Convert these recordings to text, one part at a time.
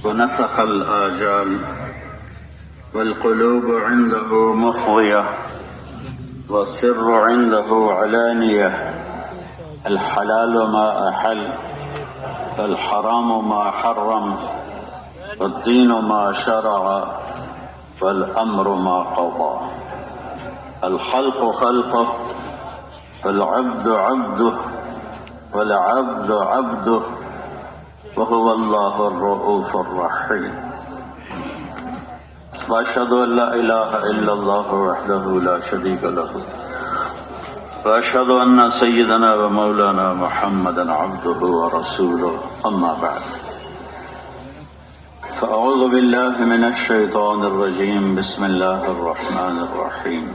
ونسخ الآجال والقلوب عنده مخوية والسر عنده علانية. الحلال ما أحل والحرام ما حرم والدين ما شرع والأمر ما قضى. الخلق خلقه والعبد عبده والعبد عبده وهو الله الرؤوف الرحيم. وأشهد أن لا إله إلا الله وحده لا شريك له وأشهد أن سيدنا ومولانا محمدا عبده ورسوله. أما بعد، فأعوذ بالله من الشيطان الرجيم. بسم الله الرحمن الرحيم.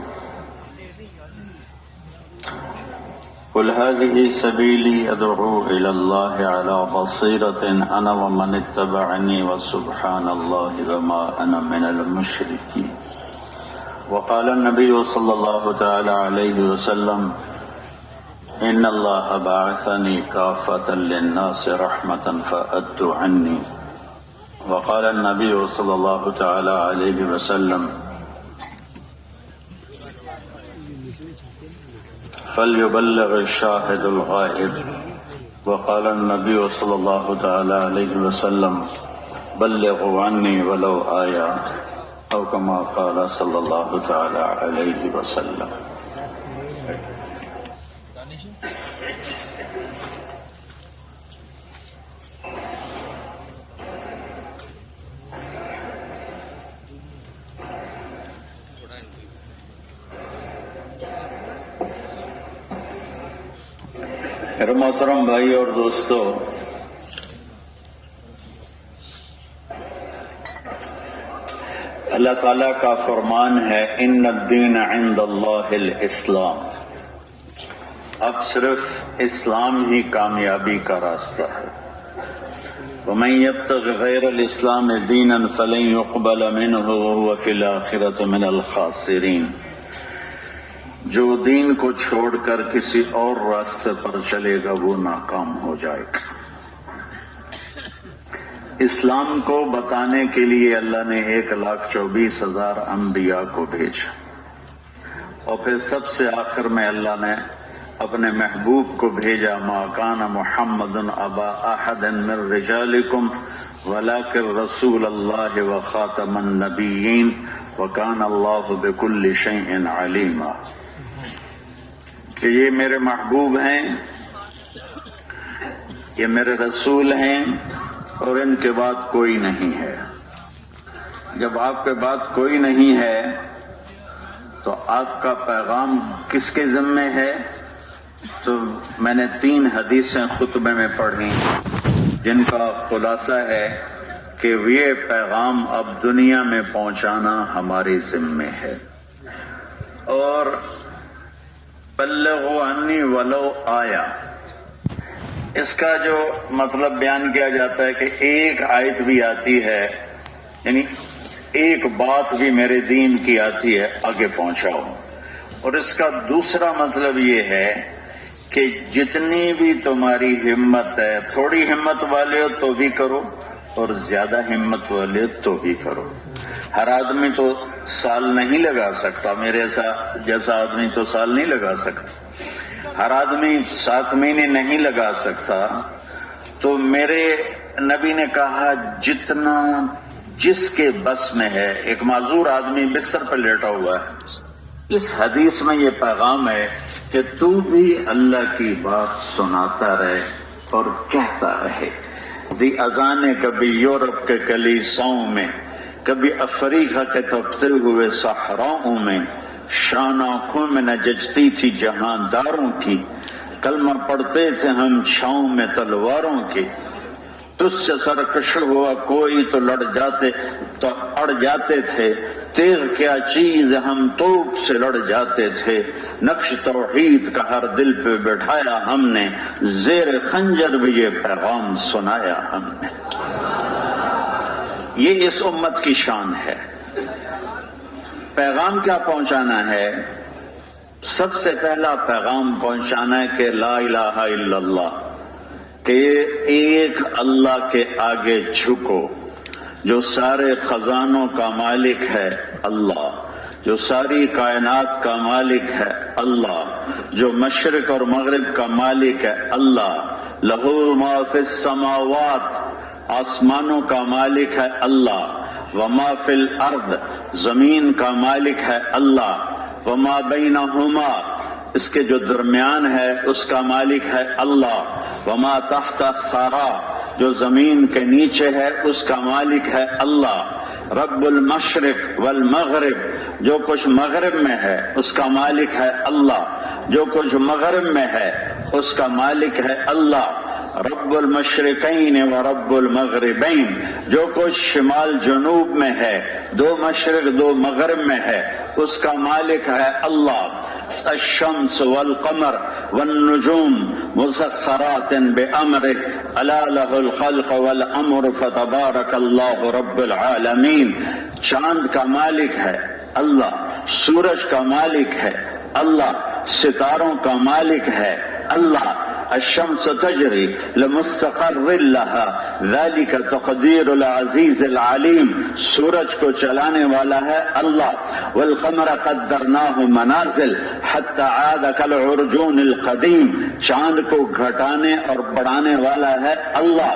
قل هذه سبيلي أدعو إلى الله على بصيرة أنا ومن اتبعني وسبحان الله وما أنا من المشركين. وقال النبي صلى الله تعالى عليه وسلم: إن الله بعثني كافة للناس رحمة فأدوا عني. وقال النبي صلى الله تعالى عليه وسلم: فليبلغ الشاهد الغائب. وقال النبي صلى الله تعالى عليه وسلم: بلغوا عني ولو آية، أو كما قال صلى الله تعالى عليه وسلم. میرے محترم بھائی اور دوستو، اللہ تعالیٰ کا فرمان ہے: ان الدین عند اللہ الاسلام. اب صرف اسلام ہی کامیابی کا راستہ ہے. ومن یبتغ غیر الاسلام دینا فلن يقبل منه وهو في الآخرة من الخاسرین. جو دین کو چھوڑ کر کسی اور راستے پر چلے گا وہ ناکام ہو جائے گا. اسلام کو بتانے کے لیے اللہ نے 1,24,000 انبیاء کو بھیجا، اور پھر سب سے آخر میں اللہ نے اپنے محبوب کو بھیجا: ما کان محمد ابا احد من رجالکم ولکن رسول اللہ وخاتم النبیین وکان اللہ بکل شیء علیما. کہ یہ میرے محبوب ہیں، یہ میرے رسول ہیں، اور ان کے بعد کوئی نہیں ہے. جب آپ کے بعد کوئی نہیں ہے تو آپ کا پیغام کس کے ذمے ہے؟ تو میں نے 3 حدیثیں خطبے میں پڑھی جن کا خلاصہ ہے کہ یہ پیغام اب دنیا میں پہنچانا ہمارے ذمے ہے. اور بلغوا عنی ولو آیا، اس کا جو مطلب بیان کیا جاتا ہے کہ ایک آیت بھی آتی ہے، یعنی ایک بات بھی میرے دین کی آتی ہے، آگے پہنچاؤ. اور اس کا دوسرا مطلب یہ ہے کہ جتنی بھی تمہاری ہمت ہے، تھوڑی ہمت والے ہو تو بھی کرو، اور زیادہ ہمت والے تو بھی کرو. ہر آدمی تو سال نہیں لگا سکتا، میرے جیسا آدمی تو سال نہیں لگا سکتا، ہر آدمی 7 مہینے نہیں لگا سکتا. تو میرے نبی نے کہا جتنا جس کے بس میں ہے. ایک معذور آدمی بستر پر لیٹا ہوا ہے، اس حدیث میں یہ پیغام ہے کہ تو بھی اللہ کی بات سناتا رہے اور کہتا رہے. دی اذانیں کبھی یورپ کے کلیساؤں میں، کبھی افریقہ کے تپتے ہوئے صحراؤں میں، شان آنکھوں میں نہ جچتی تھی جہانداروں کی، کلمہ پڑھتے تھے ہم چھاؤں میں تلواروں کی. تجھ سے سرکش ہوا کوئی تو لڑ جاتے تو اڑ جاتے تھے، تیغ کیا چیز ہم توپ سے لڑ جاتے تھے. نقش توحید کا ہر دل پہ بٹھایا ہم نے، زیر خنجر بھی یہ پیغام سنایا ہم نے. یہ اس امت کی شان ہے. پیغام کیا پہنچانا ہے؟ سب سے پہلا پیغام پہنچانا ہے کہ لا الہ الا اللہ، کہ ایک اللہ کے آگے جھکو. جو سارے خزانوں کا مالک ہے اللہ، جو ساری کائنات کا مالک ہے اللہ، جو مشرق اور مغرب کا مالک ہے اللہ، لہو ما فی السماوات، آسمانوں کا مالک ہے اللہ، وما فی الارض، زمین کا مالک ہے اللہ، وما بینہما، اس کے جو درمیان ہے اس کا مالک ہے اللہ، وما تحت الثری، جو زمین کے نیچے ہے اس کا مالک ہے اللہ، رب المشرق والمغرب، جو کچھ مغرب میں ہے اس کا مالک ہے اللہ، جو کچھ مغرب میں ہے اس کا مالک ہے اللہ، رب المشرقین و رب المغربین، جو کچھ شمال جنوب میں ہے، دو مشرق دو مغرب میں ہے اس کا مالک ہے اللہ، الشمس والقمر والنجوم مسخرات بأمرہ الا لہ الخلق والامر فتبارک اللہ رب العالمین، چاند کا مالک ہے اللہ، سورج کا مالک ہے اللہ، ستاروں کا مالک ہے اللہ، الشمس تجری لمستقر لها ذلك تقدیر العزیز العلیم، سورج کو چلانے والا ہے اللہ، والقمر قدرناہ منازل حتی عاد کالعرجون القدیم، چاند کو گھٹانے اور بڑھانے والا ہے اللہ،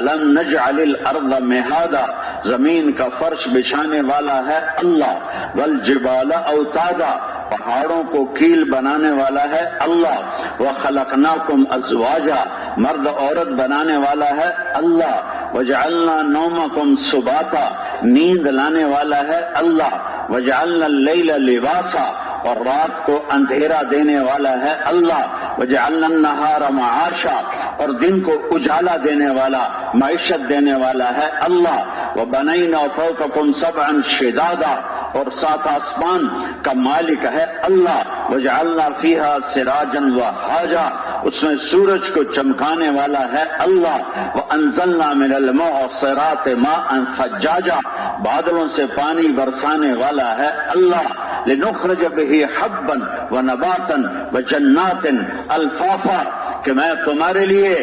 الم نجعل الارض مہادا، زمین کا فرش بچھانے والا ہے اللہ، والجبال اوتادا، پہاڑوں کو کیل بنانے والا ہے اللہ، وخلقناکم ازواجا، مرد عورت بنانے والا ہے اللہ، وجعلنا نومکم سباتا، نیند لانے والا ہے اللہ، وجعلنا اللیل لباسا، اور رات کو اندھیرا دینے والا ہے اللہ، وجعلنا النہار معاشا، اور دن کو اجالا دینے والا معیشت دینے والا ہے اللہ، وبنینا فوقکم سبعا شدادا، اور سات آسمان کا مالک ہے اللہ، وجعلنا فیہا سراجا وہاجا، اس میں سورج کو چمکانے والا ہے اللہ، وانزلنا من المعصرات ماء ثجاجا، بادلوں سے پانی برسانے والا ہے اللہ، لنخرج به حبا ونباتا وجنات الفافا، کہ میں تمہارے لیے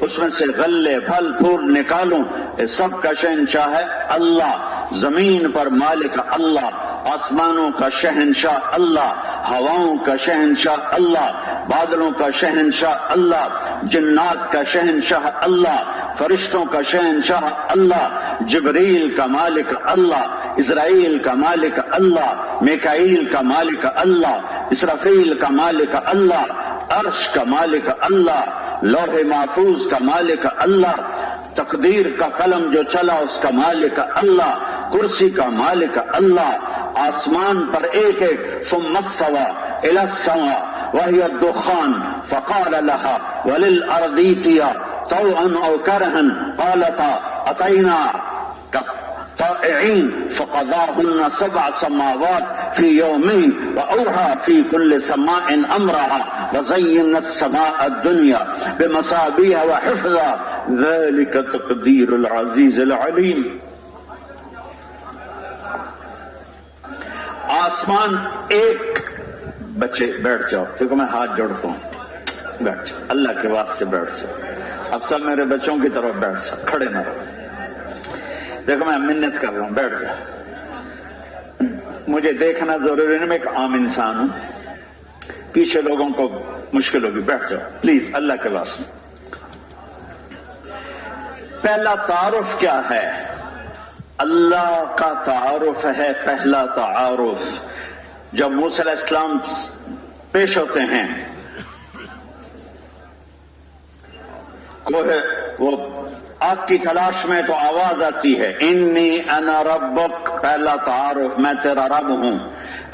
اس میں سے غلے پھل پھول نکالوں، اس سب کا شہنشاہ ہے اللہ، زمین پر مالک اللہ، آسمانوں کا شہنشاہ اللہ، ہواؤں کا شہنشاہ اللہ، بادلوں کا شہنشاہ اللہ، جنات کا شہنشاہ اللہ، فرشتوں کا شہنشاہ اللہ، جبریل کا مالک اللہ، اسرائیل کا مالک اللہ، میکائیل کا مالک اللہ، اسرافیل کا مالک اللہ، عرش کا مالک اللہ، لوح محفوظ کا مالک اللہ، تقدیر کا قلم جو چلا اس کا مالک اللہ، کرسی کا مالک اللہ، آسمان پر ایک ایک، ثم استوى الى السماء وهي الدخان فقال لها وللارض ائتيا طوعا او كرها قالتا اتينا طائعين فقضاهن 7 سماوات في يومين وأوحى في كل سماء أمرها وزينا السماء الدنيا بمصابيح وحفظا ذلك تقدير العزيز العليم۔ آسمان ایک، بچے بیٹھ جاؤ، دیکھو میں ہاتھ جوڑتا ہوں، بیٹھ جاؤ اللہ کے واسطے بیٹھ جاؤ، اب سب میرے بچوں کی طرف بیٹھ جاؤ، کھڑے نہ رہو، دیکھو میں منت کر رہا ہوں، بیٹھ جاؤ، مجھے دیکھنا ضروری نہیں، میں ایک عام انسان ہوں، پیچھے لوگوں کو مشکل ہوگی، بیٹھ جاؤ پلیز اللہ کے واسطے۔ پہلا تعارف کیا ہے؟ اللہ کا تعارف ہے پہلا تعارف۔ جب موسیٰ علیہ السلام پیش ہوتے ہیں وہ آگ کی تلاش میں، تو آواز آتی ہے انی انا ربک، پہلا تعارف میں تیرا رب ہوں،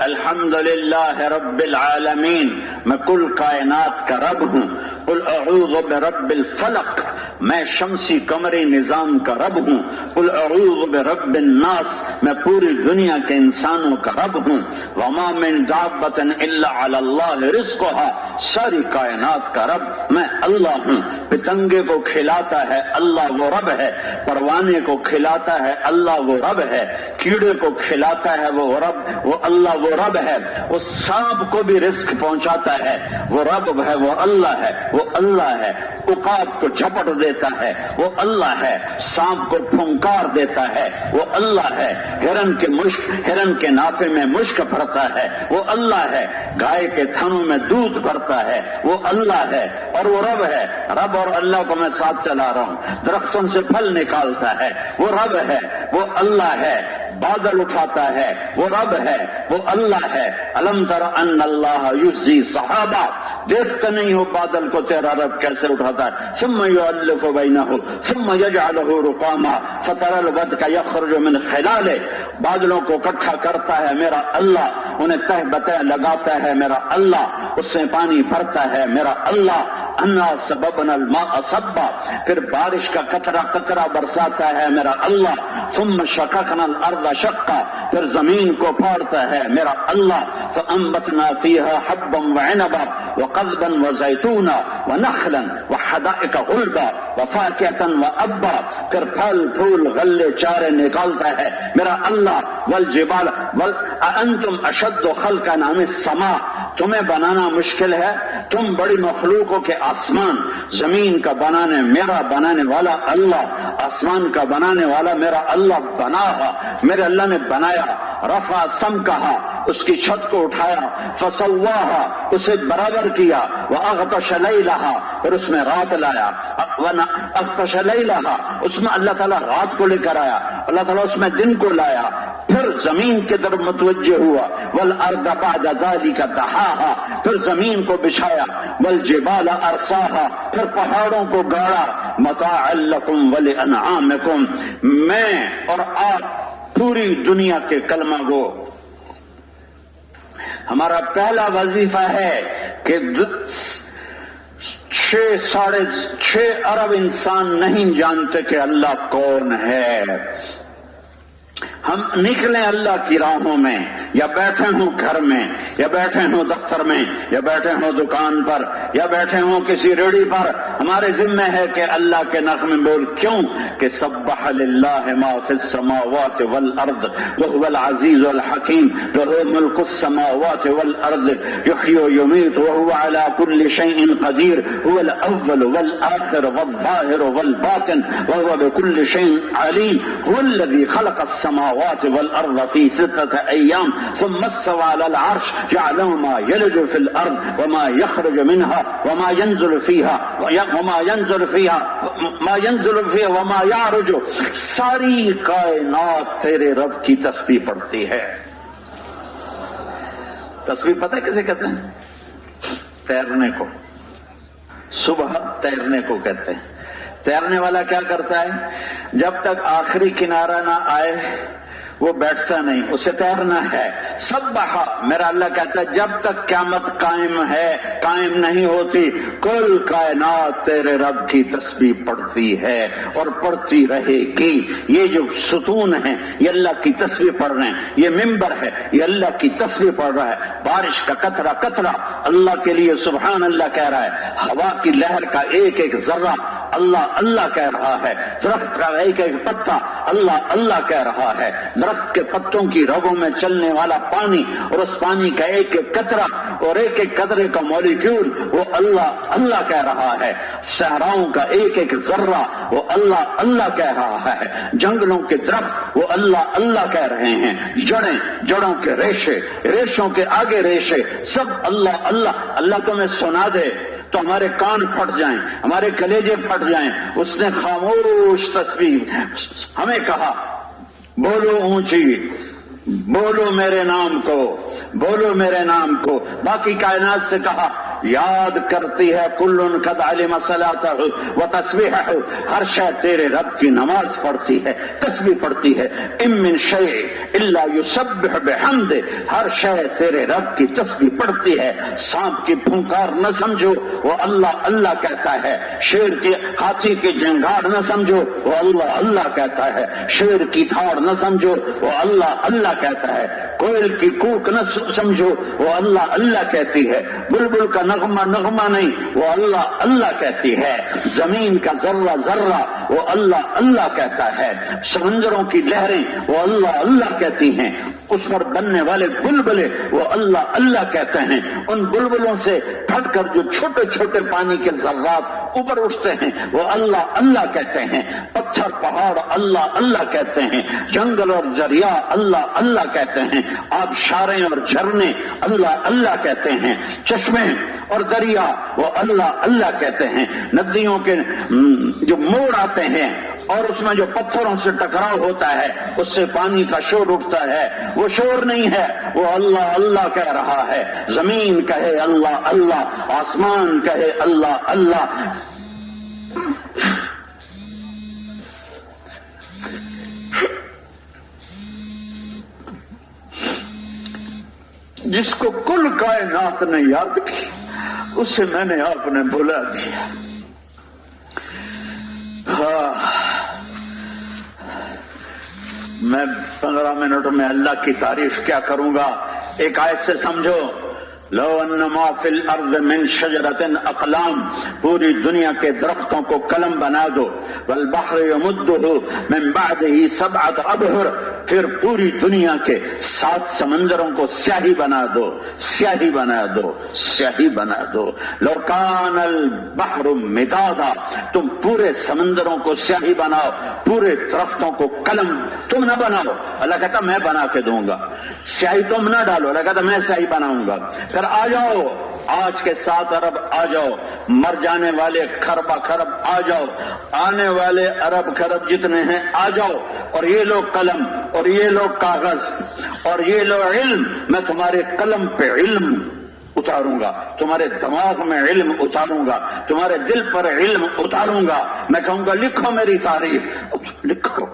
الحمدللہ رب العالمین، میں کل کائنات کا رب ہوں، قل اعوذ برب الفلق، میں شمسی قمری نظام کا رب ہوں، قل اعوذ برب الناس، میں پوری دنیا کے انسانوں کا رب ہوں، وما من دابۃ الا علی اللہ رزقها، ساری کائنات کا رب میں اللہ ہوں، پتنگے کو کھلاتا ہے اللہ وہ رب ہے، پروانے کو کھلاتا ہے اللہ وہ رب ہے، کیڑے کو کھلاتا ہے وہ رب، وہ اللہ وہ رب ہے، وہ سانپ کو بھی رزق پہنچاتا ہے وہ رب ہے، وہ اللہ ہے، وہ اللہ ہے، عقاب کو جھپٹ دیتا ہے وہ اللہ ہے، سانپ کو پھنکار دیتا ہے وہ اللہ ہے، ہرن کے نافے میں مشک بھرتا ہے وہ اللہ ہے، گائے کے تھنوں میں دودھ بھرتا ہے وہ اللہ ہے، اور وہ رب ہے۔ رب اور اللہ کو میں ساتھ چلا رہا ہوں۔ درختوں سے پھل نکالتا ہے وہ رب ہے، وہ اللہ ہے۔ بادل اٹھاتا ہے وہ رب ہے، وہ اللہ ہے۔ الم تر ان اللہ یزی صحابہ، دیکھتے نہیں ہو بادل کو تیرا رب کیسے اٹھاتا ہے۔ ثم یؤلف بینہ ثم یجعلہ رقاما فتری الودق یخرج من خلالہ، بادلوں کو اکٹھا کرتا ہے میرا اللہ، انہیں تہ بتہ لگاتا ہے میرا اللہ، اس میں پانی بھرتا ہے میرا اللہ۔ انا سببنا الماء صبا، پھر بارش کا قطرہ قطرہ برساتا ہے میرا اللہ۔ ثم شققنا الارض شقا، پھر زمین کو پھاڑتا ہے میرا اللہ۔ فانبتنا فيها حبا وعنبا وقضبا وزيتونا ونخلا وحدائق غلبا وفاكهة وابا، پھر پھل پھول غلے چارے نکالتا ہے میرا اللہ۔ والجبال انتم اشد خلقا ام السماء، تمہیں بنانا مشکل ہے، تم بڑی مخلوقوں کے آسمان زمین کا بنانے میرا بنانے والا اللہ، آسمان کا بنانے والا میرا اللہ بنایا، میرے اللہ نے بنایا۔ رفع سمکہا، اس کی چھت کو اٹھایا، فسواہا، اسے برابر کیا، واغطش لیلہا، اور اس میں رات لایا، اغطش لیلہا، اس میں اللہ تعالیٰ رات کو لے کر آیا، اللہ تعالیٰ اس میں دن کو لایا، پھر زمین کی طرف متوجہ ہوا۔ والارض بعد ذلك دحاہا، پھر زمین کو بچھایا۔ والجبال ارساہا، پھر پہاڑوں کو گاڑا۔ متاعا لکم ولانعامکم، میں اور آپ پوری دنیا کے کلمہ گو، ہمارا پہلا وظیفہ ہے کہ 6.5 ارب انسان نہیں جانتے کہ اللہ کون ہے۔ ہم نکلیں اللہ کی راہوں میں، یا بیٹھے ہوں گھر میں، یا بیٹھے ہوں دفتر میں، یا بیٹھے ہوں دکان پر، یا بیٹھے ہوں کسی ریڑھی پر، ہمارے ذمہ ہے کہ اللہ کے نغمے بول۔ کیوں کہ سبح للہ ما فی السماوات والارض وهو العزیز الحکیم، له ملک السماوات والارض یحیی ویمیت وهو على كل شیء قدیر، هو الاول والآخر والظاہر والباطن وهو بكل شیء علیم، هو الذی خلق السماوات والارض في 6 ايام ثم استوى على العرش يعلم ما يلج في الارض وما يخرج منها وما ينزل فيها وما يعرج، ساری کائنات تیرے رب کی تسبیح پڑھتی ہے۔ تسبیح پتہ ہے کسے کہتے ہیں؟ تیرنے کو، صبح تیرنے کو کہتے ہیں۔ تیرنے والا کیا کرتا ہے؟ جب تک آخری کنارہ نہ آئے وہ بیٹھتا نہیں، اسے تیرنا ہے۔ سبح، میرا اللہ کہتا ہے جب تک قیامت قائم ہے، قائم نہیں ہوتی، کل کائنات تیرے رب کی تسبیح پڑھتی ہے اور پڑھتی رہے گی۔ یہ جو ستون ہیں یہ اللہ کی تسبیح پڑھ رہے ہیں، یہ ممبر ہے یہ اللہ کی تسبیح پڑھ رہا ہے۔ بارش کا قطرہ قطرہ اللہ کے لیے سبحان اللہ کہہ رہا ہے، ہوا کی لہر کا ایک ایک ذرہ اللہ اللہ کہہ رہا ہے، درخت کا ایک ایک پتا اللہ اللہ کہہ رہا ہے، درخت کے پتوں کی رگوں میں چلنے والا پانی اور اس پانی کا ایک ایک قطرہ اور ایک ایک قطرے کا مالیکیول وہ اللہ اللہ کہہ رہا ہے، صحراؤں کا ایک ایک ذرہ وہ اللہ اللہ کہہ رہا ہے، جنگلوں کے درخت وہ اللہ اللہ کہہ رہے ہیں، جڑوں کے ریشے، ریشوں کے آگے ریشے، سب اللہ اللہ۔ اللہ تمہیں سنا دے تو ہمارے کان پھٹ جائیں، ہمارے کلیجے پھٹ جائیں۔ اس نے خاموش تسبیح ہمیں کہا بولو اونچی، بولو میرے نام کو، بولو میرے نام کو۔ باقی کائنات سے کہا یاد کرتی ہے کل قد علم صلاتہ و تسبیحہ، ہر شے تیرے رب کی نماز پڑھتی ہے، تسبیح پڑھتی ہے۔ ام من شیء الا یسبح بحمدہ، ہر شے تیرے رب کی تسبیح پڑھتی ہے۔ سانپ کی پھنکار نہ سمجھو وہ اللہ اللہ کہتا ہے، شیر کی ہاتھی کی جنگار نہ سمجھو وہ اللہ اللہ کہتا ہے، شیر کی دھاڑ نہ سمجھو وہ اللہ اللہ کہتا ہے، کوئل کی کوک نہ سمجھو وہ اللہ اللہ کہتی ہے، بلبل کا نغمہ نغمہ نہیں وہ اللہ اللہ کہتی ہے، زمین کا ذرہ ذرہ وہ اللہ اللہ کہتا ہے، سمندروں کی لہریں وہ اللہ اللہ کہتی ہیں، اس پر بننے والے بلبلے وہ اللہ اللہ کہتے ہیں، ان بلبلوں سے پھٹ کر جو چھوٹے چھوٹے پانی کے ذرات اوپر اٹھتے ہیں وہ اللہ اللہ کہتے ہیں، پتھر پہاڑ اللہ اللہ کہتے ہیں، جنگل اور دریا اللہ اللہ کہتے ہیں، آبشاریں اور جھرنے اللہ اللہ کہتے ہیں، چشمے اور دریا وہ اللہ اللہ کہتے ہیں، ندیوں کے جو موڑ آتے ہیں اور اس میں جو پتھروں سے ٹکراؤ ہوتا ہے اس سے پانی کا شور اٹھتا ہے، وہ شور نہیں ہے، وہ اللہ اللہ کہہ رہا ہے، زمین کہے اللہ اللہ، آسمان کہے اللہ اللہ۔ جس کو کل کائنات نے یاد کی اسے میں نے آپ نے بھلا دیا۔ میں 15 منٹ میں اللہ کی تعریف کیا کروں گا؟ ایک آیت سے سمجھو، لو ان ما فی الارض من شجرۃ اقلام، پوری دنیا کے درختوں کو قلم بنا دو، والبحر یمدہ من بعدہ 7 ابحر، پھر پوری دنیا کے 7 سمندروں کو سیاہی بنا دو، سیاہی بنا دو، سیاہی بنا دو۔ لو کان البحر مدادا، تم پورے سمندروں کو سیاہی بناؤ، پورے درختوں کو قلم تم نہ بناؤ، اللہ کہتا میں بنا کے دوں گا، سیاہی تم نہ ڈالو، اللہ کہتا میں سیاہی بناؤں گا۔ پھر آ جاؤ، آج کے 7 ارب آ جاؤ، مر جانے والے خربہ خرب آ جاؤ، آنے والے ارب خرب جتنے ہیں آ جاؤ، اور یہ لو قلم اور یہ لو کاغذ اور یہ لو علم، میں تمہارے قلم پہ علم اتاروں گا، تمہارے دماغ میں علم اتاروں گا، تمہارے دل پر علم اتاروں گا، میں کہوں گا لکھو میری تعریف، لکھو۔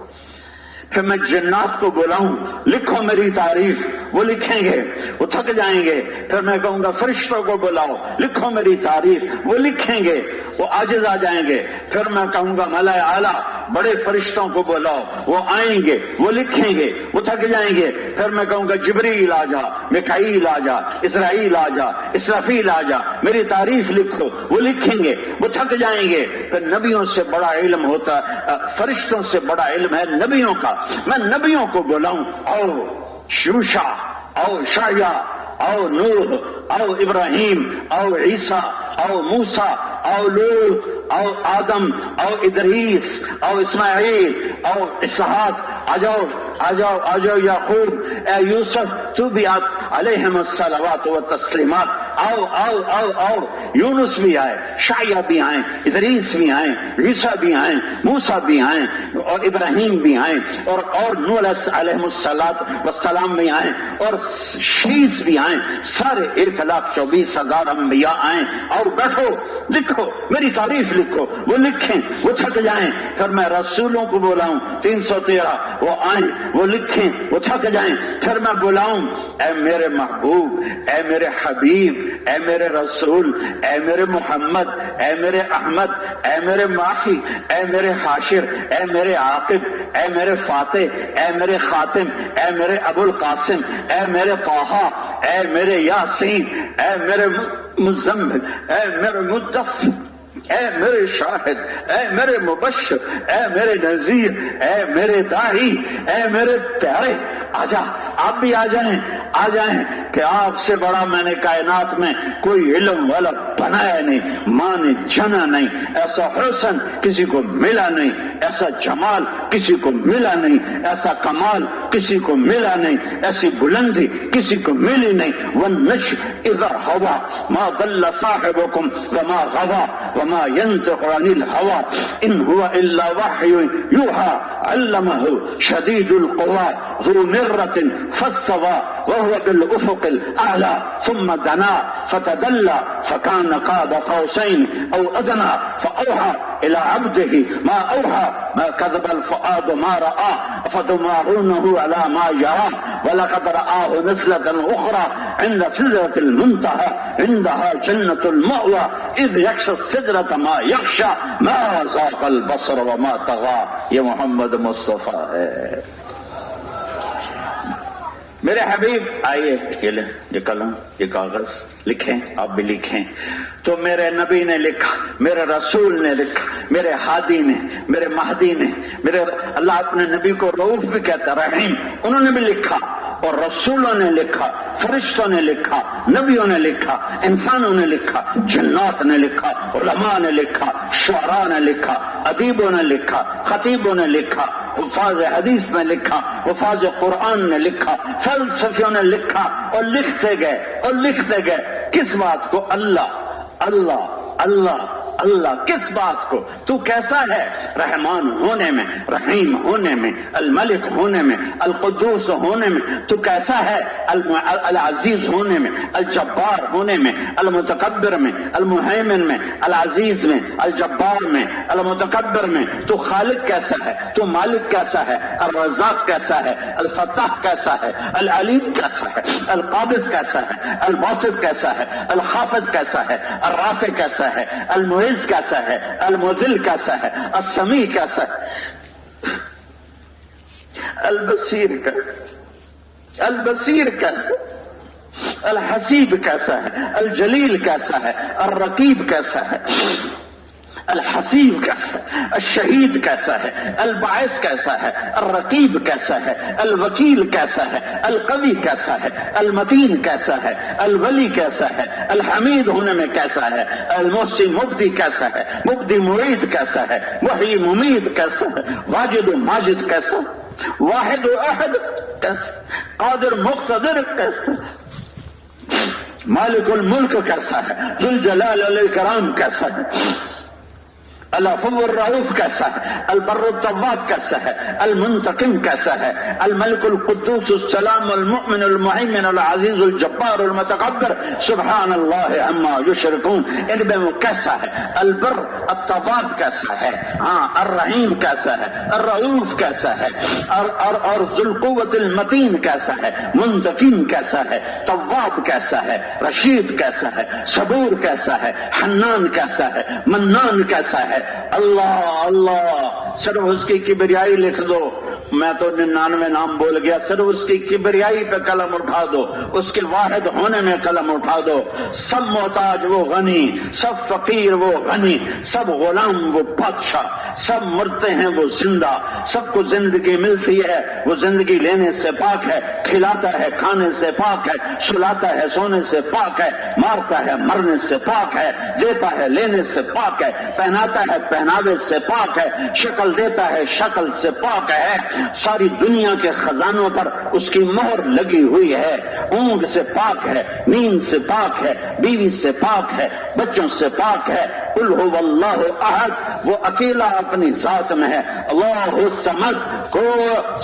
پھر میں جنات کو بلاؤں لکھو میری تعریف، وہ لکھیں گے، وہ تھک جائیں گے۔ پھر میں کہوں گا فرشتوں کو بلاؤ لکھو میری تعریف، وہ لکھیں گے، وہ عاجز آ جائیں گے۔ پھر میں کہوں گا ملائے اعلیٰ بڑے فرشتوں کو بلاؤ، وہ آئیں گے، وہ لکھیں گے، وہ تھک جائیں گے۔ پھر میں کہوں گا جبریل آ جا، میکائیل آ جا، اسرائیل آ جا، اسرافیل آ جا، میری تعریف لکھو، وہ لکھیں گے، وہ تھک جائیں گے۔ پھر نبیوں سے بڑا علم ہوتا، فرشتوں سے بڑا علم ہے نبیوں کا، میں نبیوں کو بلاؤں، او یوشع، او شعیا، او نوح، او ابراہیم، او عیسیٰ، او موسیٰ، او لوط، او آدم، او ادریس، او اسماعیل، او اسحاق، آ جاؤ آ جاؤ آ جاؤ، یعقوب، اے یوسف، تو بھی علیہم الصلوات و تسلیمات، آؤ آؤ آؤ آؤ۔ یونس بھی آئے، شعیہ بھی آئیں، ادریس بھی آئیں، عیسیٰ بھی آئیں، موسیٰ بھی آئیں، اور ابراہیم بھی آئیں، اور نوح علیہ السلام بھی آئیں، اور شیس بھی آئیں، سارے 1,24,000 انبیاء آئیں، اور بیٹھو لکھو میری تعریف لکھو، وہ لکھیں، وہ تھک جائیں۔ پھر میں رسولوں کو بلاؤں 313، وہ آئیں، وہ لکھیں، وہ تھک جائیں۔ پھر میں بلاؤں اے میرے محبوب، اے میرے حبیب، اے میرے رسول، اے میرے محمد، اے میرے احمد، اے میرے ماحی، اے میرے حاشر، اے میرے عاقب، اے میرے فاتح، اے میرے خاتم، اے میرے ابو القاسم، اے میرے طٰہٰ، اے میرے یاسین، اے میرے مزمل، اے میرے مدثر، اے میرے شاہد، اے میرے مبشر، اے میرے نذیر، اے میرے داعی، اے میرے پیارے، آجا، آپ بھی آ جائیں، آ جائیں، کہ آپ سے بڑا میں نے کائنات میں کوئی علم والا بنایا نہیں، ماں نے جنا نہیں، ایسا حسن کسی کو ملا نہیں، ایسا جمال کسی کو ملا نہیں، ایسا کمال کسی کو ملا نہیں، ایسی بلندی کسی کو ملی نہیں۔ وَالنَّجْمِ إِذَا هَوَىٰ مَا ضَلَّ صَاحِبُكُمْ وَمَا غَوَىٰ وَمَا يَنطِقُ عَنِ الْهَوَىٰ إِنْ هُوَ إِلَّا وَحْيٌ يُوحَىٰ عَلَّمَهُ شَدِيدُ الْقُوَىٰ ذُو مِرَّةٍ فَاسْتَوَىٰ وَهُوَ بِالْأُفُقِ الْأَعْلَىٰ ثُمَّ دَنَا فَتَدَلَّىٰ فَكَانَ قَابَ قَوْسَيْنِ أَوْ أَدْنَىٰ فَأَوْحَىٰ إِلَىٰ عَبْدِهِ مَا أَوْحَىٰ مَا كَذَبَ الْفُؤَادُ مَا رَأَىٰ أَفَتُمَارُونَهُ عَلَىٰ مَا يَرَىٰ وَلَقَدْ رَآهُ نَزْلَةً أُخْرَىٰ عِندَ سِدْرَةِ الْمُنتَهَىٰ عِندَهَا جَنَّةُ الْمَأْوَىٰ إِذْ يَغْشَى السِّدْرَةَ مَا يَغْشَىٰ مَا زَاغَ الْبَصَرُ وَمَا طَغَىٰ۔ یہ محمد مصطفیٰ ہے۔ میرے حبیب آئیے یہ لیں، یہ قلم یہ کاغذ لکھیں، آپ بھی لکھیں. تو میرے نبی نے لکھا، میرے رسول نے لکھا، میرے ہادی نے، میرے مہدی نے، میرے اللہ اپنے نبی کو رؤوف بھی کہتا، رحیم، انہوں نے بھی لکھا، اور رسولوں نے لکھا، فرشتوں نے لکھا، نبیوں نے لکھا، انسانوں نے لکھا، جنات نے لکھا، علماء نے لکھا، شعراء نے لکھا، ادیبوں نے لکھا، خطیبوں نے لکھا، حفاظ حدیث نے لکھا، حفاظ قرآن نے لکھا، فلسفیوں نے لکھا، اور لکھتے گئے اور لکھتے گئے. کس بات کو؟ اللہ اللہ اللہ اللہ. کس بات کو؟ تو کیسا ہے؟ رحمان ہونے میں، رحیم ہونے میں، الملک ہونے میں، القدوس ہونے میں. تو کیسا ہے؟ العزیز ہونے میں، الجبار ہونے میں، المتکبر میں، المہیمن میں، العزیز میں، الجبار میں، المتکبر میں. تو خالق کیسا ہے؟ تو مالک کیسا ہے؟ الرزاق کیسا ہے؟ الفتاح کیسا ہے؟ العلیم کیسا ہے؟ القابض کیسا ہے؟ الباسط کیسا ہے؟ الخافض کیسا ہے؟ الرافع کیسا ہے؟ المعز کیسا ہے؟ المذل کیسا ہے؟ السمیع کیسا ہے؟ البصیر کیسا ہے؟ البصیر کیسا ہے؟ الحسیب کیسا ہے؟ الجلیل کیسا ہے؟ الرقیب کیسا ہے؟ الحسیب کیسا ہے؟ الشہید کیسا ہے؟ الباعث کیسا ہے؟ الرقیب کیسا ہے؟ الوکیل کیسا ہے؟ القوی کیسا ہے؟ المتین کیسا ہے؟ الولی کیسا ہے؟ الحمید ہونے میں کیسا ہے؟ المحصی مبدی کیسا ہے؟ مبدی معید کیسا ہے؟ محیی ممید کیسا ہے؟ واجد و ماجد کیسا؟ واحد و احد کیسا؟ قادر مقتدر کیسا؟ مالک الملک کیسا ہے؟ ذو الجلال والاکرام کیسا ہے؟ العفو الرؤوف کیسا ہے؟ البر التواب کیسا ہے؟ المنتقم کیسا ہے؟ الملک القدوس السلام المؤمن المہیمن العزیز الجبار المتکبر سبحان اللہ عما یشرکون. ان میں وہ کیسا ہے؟ البر التواب کیسا ہے؟ ہاں. الرحیم کیسا ہے؟ الرؤوف کیسا ہے؟ اور ذو القوت المتین کیسا ہے؟ منتقم کیسا ہے؟ تواب کیسا ہے؟ رشید کیسا ہے؟ صبور کیسا ہے؟ حنان کیسا ہے؟ منان کیسا ہے؟ اللہ اللہ. صرف اس کی کبریائی لکھ دو. میں تو 99 نام بول گیا. صرف اس کی کبریائی پہ قلم اٹھا دو، اس کے واحد ہونے میں قلم اٹھا دو. سب محتاج وہ غنی، سب فقیر وہ غنی، سب غلام وہ بادشاہ، سب مرتے ہیں وہ زندہ. سب کو زندگی ملتی ہے، وہ زندگی لینے سے پاک ہے، کھلاتا ہے کھانے سے پاک ہے، سلاتا ہے سونے سے پاک ہے، مارتا ہے مرنے سے پاک ہے، دیتا ہے لینے سے پاک ہے، پہناتا ہے پہناوے سے پاک ہے، شکل دیتا ہے شکل سے پاک ہے. ساری دنیا کے خزانوں پر اس کی مہر لگی ہوئی ہے. اونگ سے پاک ہے، نیند سے پاک ہے، بیوی سے پاک ہے، بچوں سے پاک ہے. قل هو اللہ احد، وہ اکیلا اپنی ذات میں ہے. اللہ الصمد، کو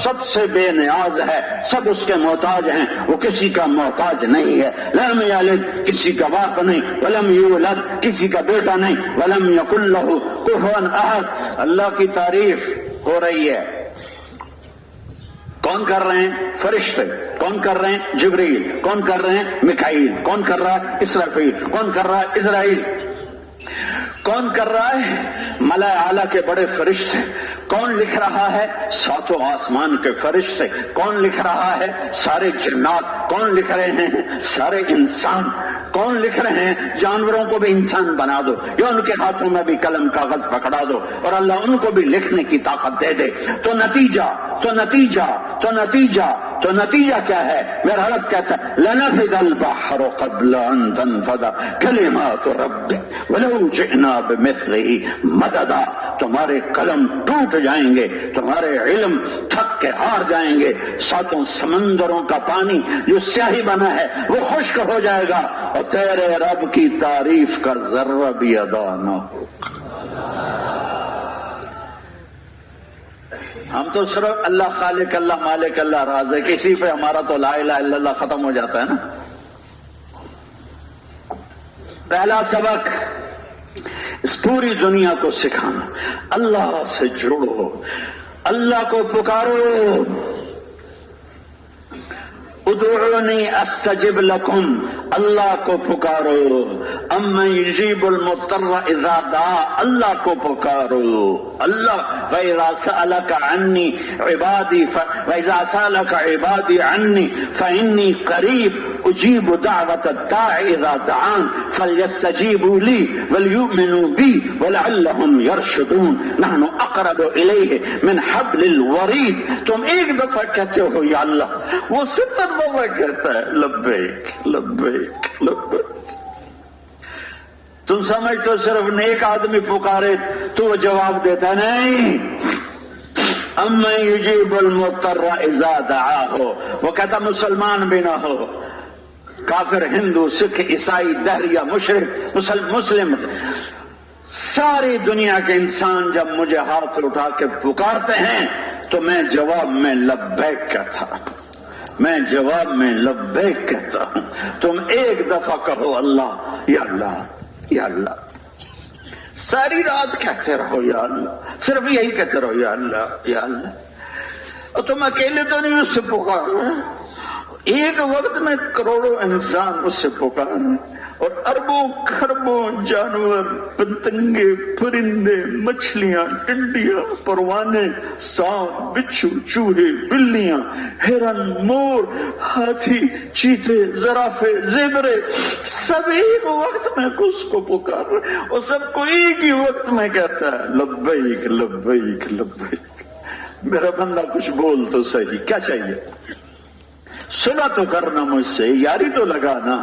سب سے بے نیاز ہے، سب اس کے محتاج ہیں، وہ کسی کا محتاج نہیں ہے. لم یلد، کسی کا باپ نہیں، ولم یولد، کسی کا بیٹا نہیں، ولم یکن لہ کفوا احد. اللہ کی تعریف ہو رہی ہے. کون کر رہے ہیں؟ فرشتے. کون کر رہے ہیں؟ جبریل. کون کر رہے ہیں؟ میکائیل. کون کر رہا ہے؟ اسرافیل. کون کر رہا ہے؟ اسرائیل. کون کر رہا ہے؟ ملائے اعلیٰ کے بڑے فرشتے. کون لکھ رہا ہے؟ ساتوں آسمان کے فرشتے. کون لکھ رہا ہے؟ سارے جنات. کون لکھ رہے ہیں؟ سارے انسان. کون لکھ رہے ہیں؟ جانوروں کو بھی انسان بنا دو، یا ان کے ہاتھوں میں بھی قلم کاغذ پکڑا دو، اور اللہ ان کو بھی لکھنے کی طاقت دے دے. تو نتیجہ کیا ہے؟ میرا رب کہتا ہے لنفد البحر قبل ان تنفد کلمات ربک ولو جئنا بمثلہ مددا. تمہارے قلم ٹوٹ جائیں گے، تمہارے علم تھک کے ہار جائیں گے. ساتوں سمندروں کا پانی جو سیاہی بنا ہے وہ خشک ہو جائے گا، اور تیرے رب کی تعریف کا ذرہ بھی ادا نہ ہوگا. ہم تو صرف اللہ خالق، اللہ مالک، اللہ رازق، اسی پہ ہمارا تو لا الہ الا اللہ ختم ہو جاتا ہے نا. پہلا سبق اس پوری دنیا کو سکھانا، اللہ سے جڑو، اللہ کو پکارو. ادعونی استجب لکم، اللہ کو پکارو، امن یجیب المضطر اذا دعا، اللہ کو پکارو، اللہ وَإِذَا سَأَلَكَ عَنِّي عِبَادِي وَإِذَا سَأَلَكَ عِبَادِي عَنِّي فَإِنِّي قَرِيبٌ أُجِيبُ دَعْوَةَ الدَّاعِ إِذَا دَعَانِ فَلْيَسْتَجِيبُوا لِي وَلْيُؤْمِنُوا بِي وَلَعَلَّهُمْ يَرْشُدُونَ نحن اقرب الیہ من حبل الورید۔ تم ایک دفعہ کہتے ہو یا اللہ، وہ 70 دفعہ کہتا ہے لبیک لبیک لبیک۔ تم سمجھتے ہو صرف نیک آدمی پکارے تو وہ جواب دیتا نہیں، اما یجیب المضطر اذا دعاہ، وہ کہتا مسلمان بھی نہ ہو، کافر، ہندو، سکھ، عیسائی، دہریہ، مشرک، مسلم، ساری دنیا کے انسان جب مجھے ہاتھ اٹھا کے پکارتے ہیں تو میں جواب میں لبیک کہتا ہوں، میں جواب میں لبیک کہتا ہوں۔ تم ایک دفعہ کہو اللہ، یا اللہ یا اللہ، ساری رات کہتے رہو یا اللہ، صرف یہی کہتے رہو یا اللہ یا اللہ۔ اور تم اکیلے تو نہیں اس سے پکار رہے، ایک وقت میں کروڑوں انسان اس سے پکار رہے، اور اربوں خربوں جانور، پتنگے، پرندے، مچھلیاں، ٹڈیاں، پروانے، سانپ، بچھو، چوہے، بلیاں، ہرن، مور، ہاتھی، چیتے، زرافے، زیبرے، سب ایک وقت میں اس کو پکار رہے، اور سب کو ایک ہی وقت میں کہتا ہے لبیک لبیک لبیک۔ میرا بندہ کچھ بول تو صحیح، کیا چاہیے؟ صلح تو کرنا مجھ سے، یاری تو لگانا۔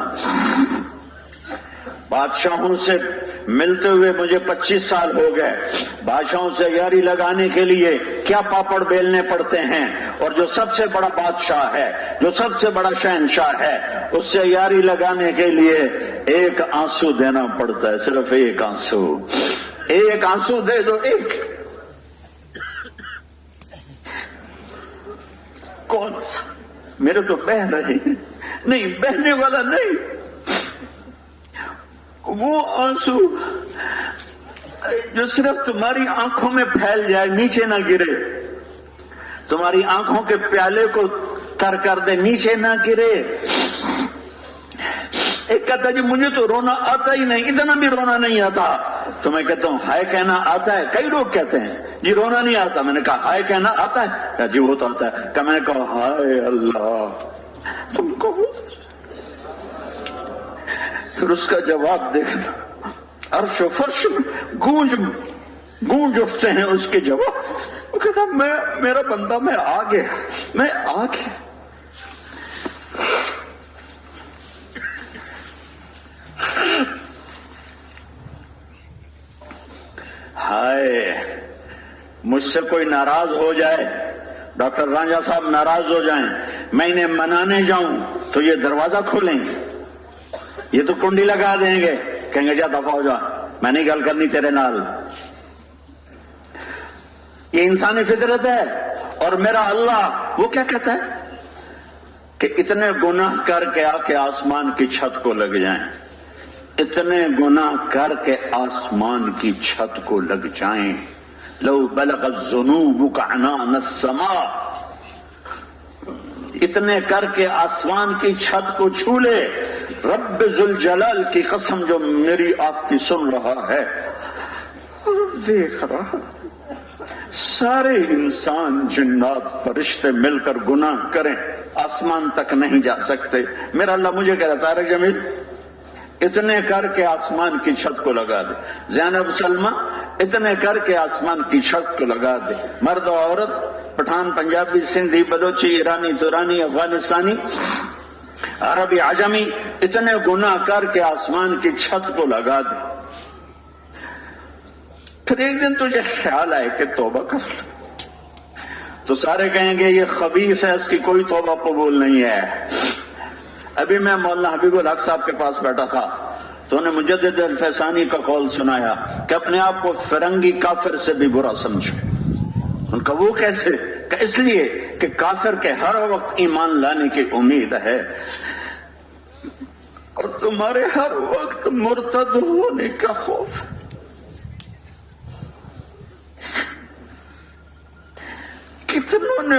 بادشاہوں سے ملتے ہوئے مجھے 25 سال ہو گئے، بادشاہوں سے یاری لگانے کے لیے کیا پاپڑ بیلنے پڑتے ہیں، اور جو سب سے بڑا بادشاہ ہے، جو سب سے بڑا شہنشاہ ہے، اس سے یاری لگانے کے لیے ایک آنسو دینا پڑتا ہے، صرف ایک آنسو، ایک آنسو دے دو، ایک۔ کون سا؟ میرے تو بہ رہے ہیں، نہیں بہنے والا نہیں، وہ آنسو جو صرف تمہاری آنکھوں میں پھیل جائے، نیچے نہ گرے، تمہاری آنکھوں کے پیالے کو تر کر دے، نیچے نہ گرے۔ ایک کہتا ہے جی مجھے تو رونا آتا ہی نہیں، اتنا بھی رونا نہیں آتا، تو میں کہتا ہوں ہائے کہنا آتا ہے۔ کئی لوگ کہتے ہیں جی رونا نہیں آتا، میں نے کہا ہائے کہنا آتا ہے، کہ جی وہ تو آتا ہے، کہ میں نے کہا ہائے اللہ، تم کو پھر اس کا جواب دیکھنا، عرش و فرش میں گونج اٹھتے ہیں اس کے جواب۔ وہ کہتا میرا بندہ میں آ گیا، میں آ گیا۔ ہائے مجھ سے کوئی ناراض ہو جائے، ڈاکٹر رانجھا صاحب ناراض ہو جائیں، میں انہیں منانے جاؤں تو یہ دروازہ کھولیں گے، یہ تو کنڈی لگا دیں گے، کہیں گے جا دفعہ ہو جا، میں نہیں گل کرنی تیرے نال۔ یہ انسانی فطرت ہے۔ اور میرا اللہ وہ کیا کہتا ہے کہ اتنے گناہ کر کے آ کے آسمان کی چھت کو لگ جائیں، اتنے گناہ کر کے آسمان کی چھت کو لگ جائیں، لو بلغت ذنوبک عنان السماء، اتنے کر کے آسمان کی چھت کو چھو لے۔ رب ذوالجلال کی قسم جو میری آپ کی سن رہا ہے اور دیکھ رہا، سارے انسان جنات فرشتے مل کر گناہ کریں، آسمان تک نہیں جا سکتے۔ میرا اللہ مجھے کہہ رہا ہے جمیل اتنے کر کے آسمان کی چھت کو لگا دے، زینب سلمہ اتنے کر کے آسمان کی چھت کو لگا دے، مرد و عورت، پٹھان، پنجابی، سندھی، بلوچی، ایرانی، تورانی، افغانستانی، عربی، عجمی، اتنے گناہ کر کے آسمان کی چھت کو لگا دے۔ پھر ایک دن تجھے خیال آئے کہ توبہ کر لو، تو سارے کہیں گے یہ خبیث ہے، اس کی کوئی توبہ قبول نہیں ہے۔ ابھی میں مولانا حبیب الحق صاحب کے پاس بیٹھا تھا تو انہیں مجدد الفیسانی کا قول سنایا کہ اپنے آپ کو فرنگی کافر سے بھی برا سمجھو۔ ان کا وہ کیسے؟ کہ اس لیے کہ کافر کے ہر وقت ایمان لانے کی امید ہے اور تمہارے ہر وقت مرتد ہونے کا خوف ہے۔ کتنوں نے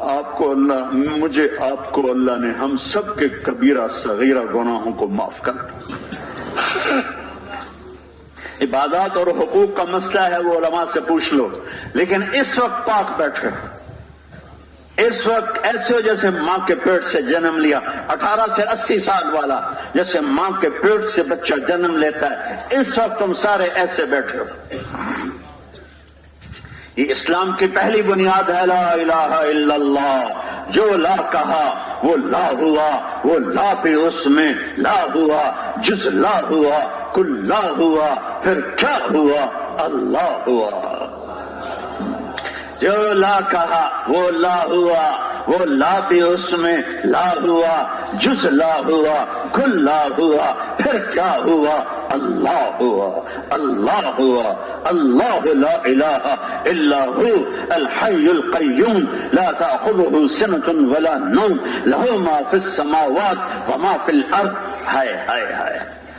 آپ کو اللہ مجھے آپ کو اللہ نے ہم سب کے کبیرہ صغیرہ گناہوں کو معاف کر دیا۔ عبادات اور حقوق کا مسئلہ ہے وہ علماء سے پوچھ لو، لیکن اس وقت پاک بیٹھے، اس وقت ایسے ہو جیسے ماں کے پیٹ سے جنم لیا، 18 سے 80 سال والا جیسے ماں کے پیٹ سے بچہ جنم لیتا ہے، اس وقت تم سارے ایسے بیٹھے ہو۔ یہ اسلام کی پہلی بنیاد ہے لا الہ الا اللہ۔ جو لا کہا وہ لا ہوا، وہ لا بھی اس میں لا ہوا، جز لا ہوا، کل لا ہوا، پھر کیا ہوا؟ اللہ ہوا۔ جو لا کہا وہ لا ہوا، وہ لا بھی اس میں لا ہوا، جز لا ہوا، کل لا ہوا، پھر کیا ہوا؟ اللہ ہوا۔ اللہ ہوا، اللہ لا الہ الا هو الحی القیوم لا تأخذه سنة ولا نوم له ما في السماوات وما في الارض۔ ہائے ہائے ہائے،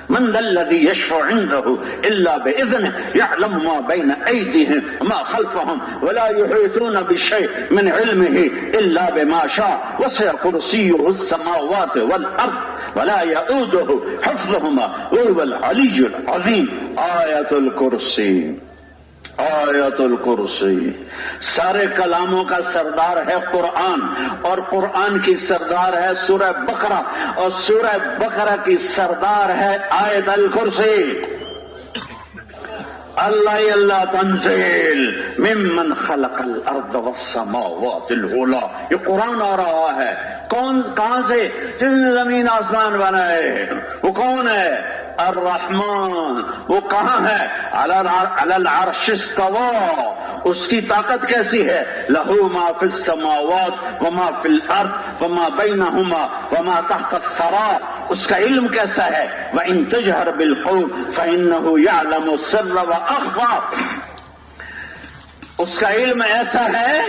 من ذا الذي يشفع عنده الا باذنه يعلم ما بين ايديهم وما خلفهم ولا يحيطون بشيء من علمه الا بما شاء وسع كرسيه السماوات والارض ولا يؤوده حفظهما وهو العلي العظيم۔ آیت الکرسی، آیت الکرسی سارے کلاموں کا سردار ہے قرآن، اور قرآن کی سردار ہے سورہ بقرہ، اور سورہ بقرہ کی سردار ہے آیت الکرسی۔ اللہ اللہ تنزیل ممن خلق الارض والسماوات العلی۔ یہ قرآن آ رہا ہے کہاں سے؟ جس نے زمین آسمان بنائے وہ کون ہے؟ الرحمن۔ وہ کہاں ہے؟ علی العرش استوى۔ اس کی طاقت کیسی ہے؟ لہو ما فی السماوات وما فی الارض وما بینہما وما تحت الثری۔ اس کا علم کیسا ہے؟ وَإِن تَجْهَرْ بِالْقَوْلِ فَإِنَّهُ يَعْلَمُ السِّرَّ وَأَخْفَى۔ اس کا علم ایسا ہے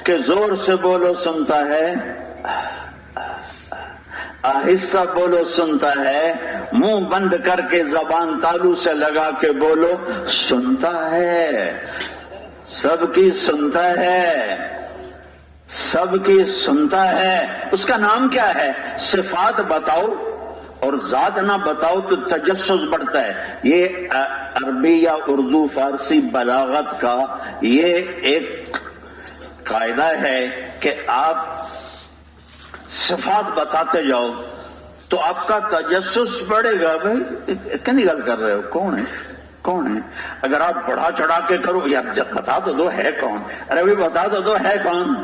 کہ زور سے بولو سنتا ہے، آہستہ بولو سنتا ہے، منہ بند کر کے زبان تالو سے لگا کے بولو سنتا ہے، سب کی سنتا ہے، سب کی سنتا ہے۔ اس کا نام کیا ہے؟ صفات بتاؤ اور ذات نہ بتاؤ تو تجسس بڑھتا ہے۔ یہ عربی یا اردو فارسی بلاغت کا یہ ایک قاعدہ ہے کہ آپ صفات بتاتے جاؤ تو آپ کا تجسس بڑھے گا۔ بھائی کتنی گل کر رہے ہو، کون ہے کون ہے؟ اگر آپ بڑھا چڑھا کے کرو یار بتا تو دو ہے کون، ارے بھی بتا تو دو ہے کون۔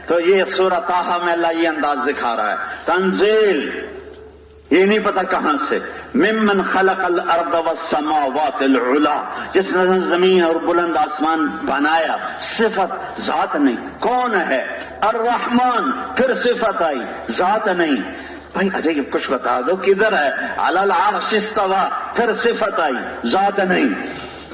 تو یہ سورہ طٰہٰ میں اللہ یہ انداز دکھا رہا ہے، تنزیل یہ نہیں پتا کہاں سے، ممن خلق الارض والسماوات العلی، جس نے زمین اور بلند آسمان بنایا۔ صفت ذات نہیں، کون ہے؟ الرحمن، پھر صفت آئی، ذات نہیں۔ بھائی ارے کچھ بتا دو کدھر ہے؟ علی العرش استوى، پھر صفت آئی، ذات نہیں۔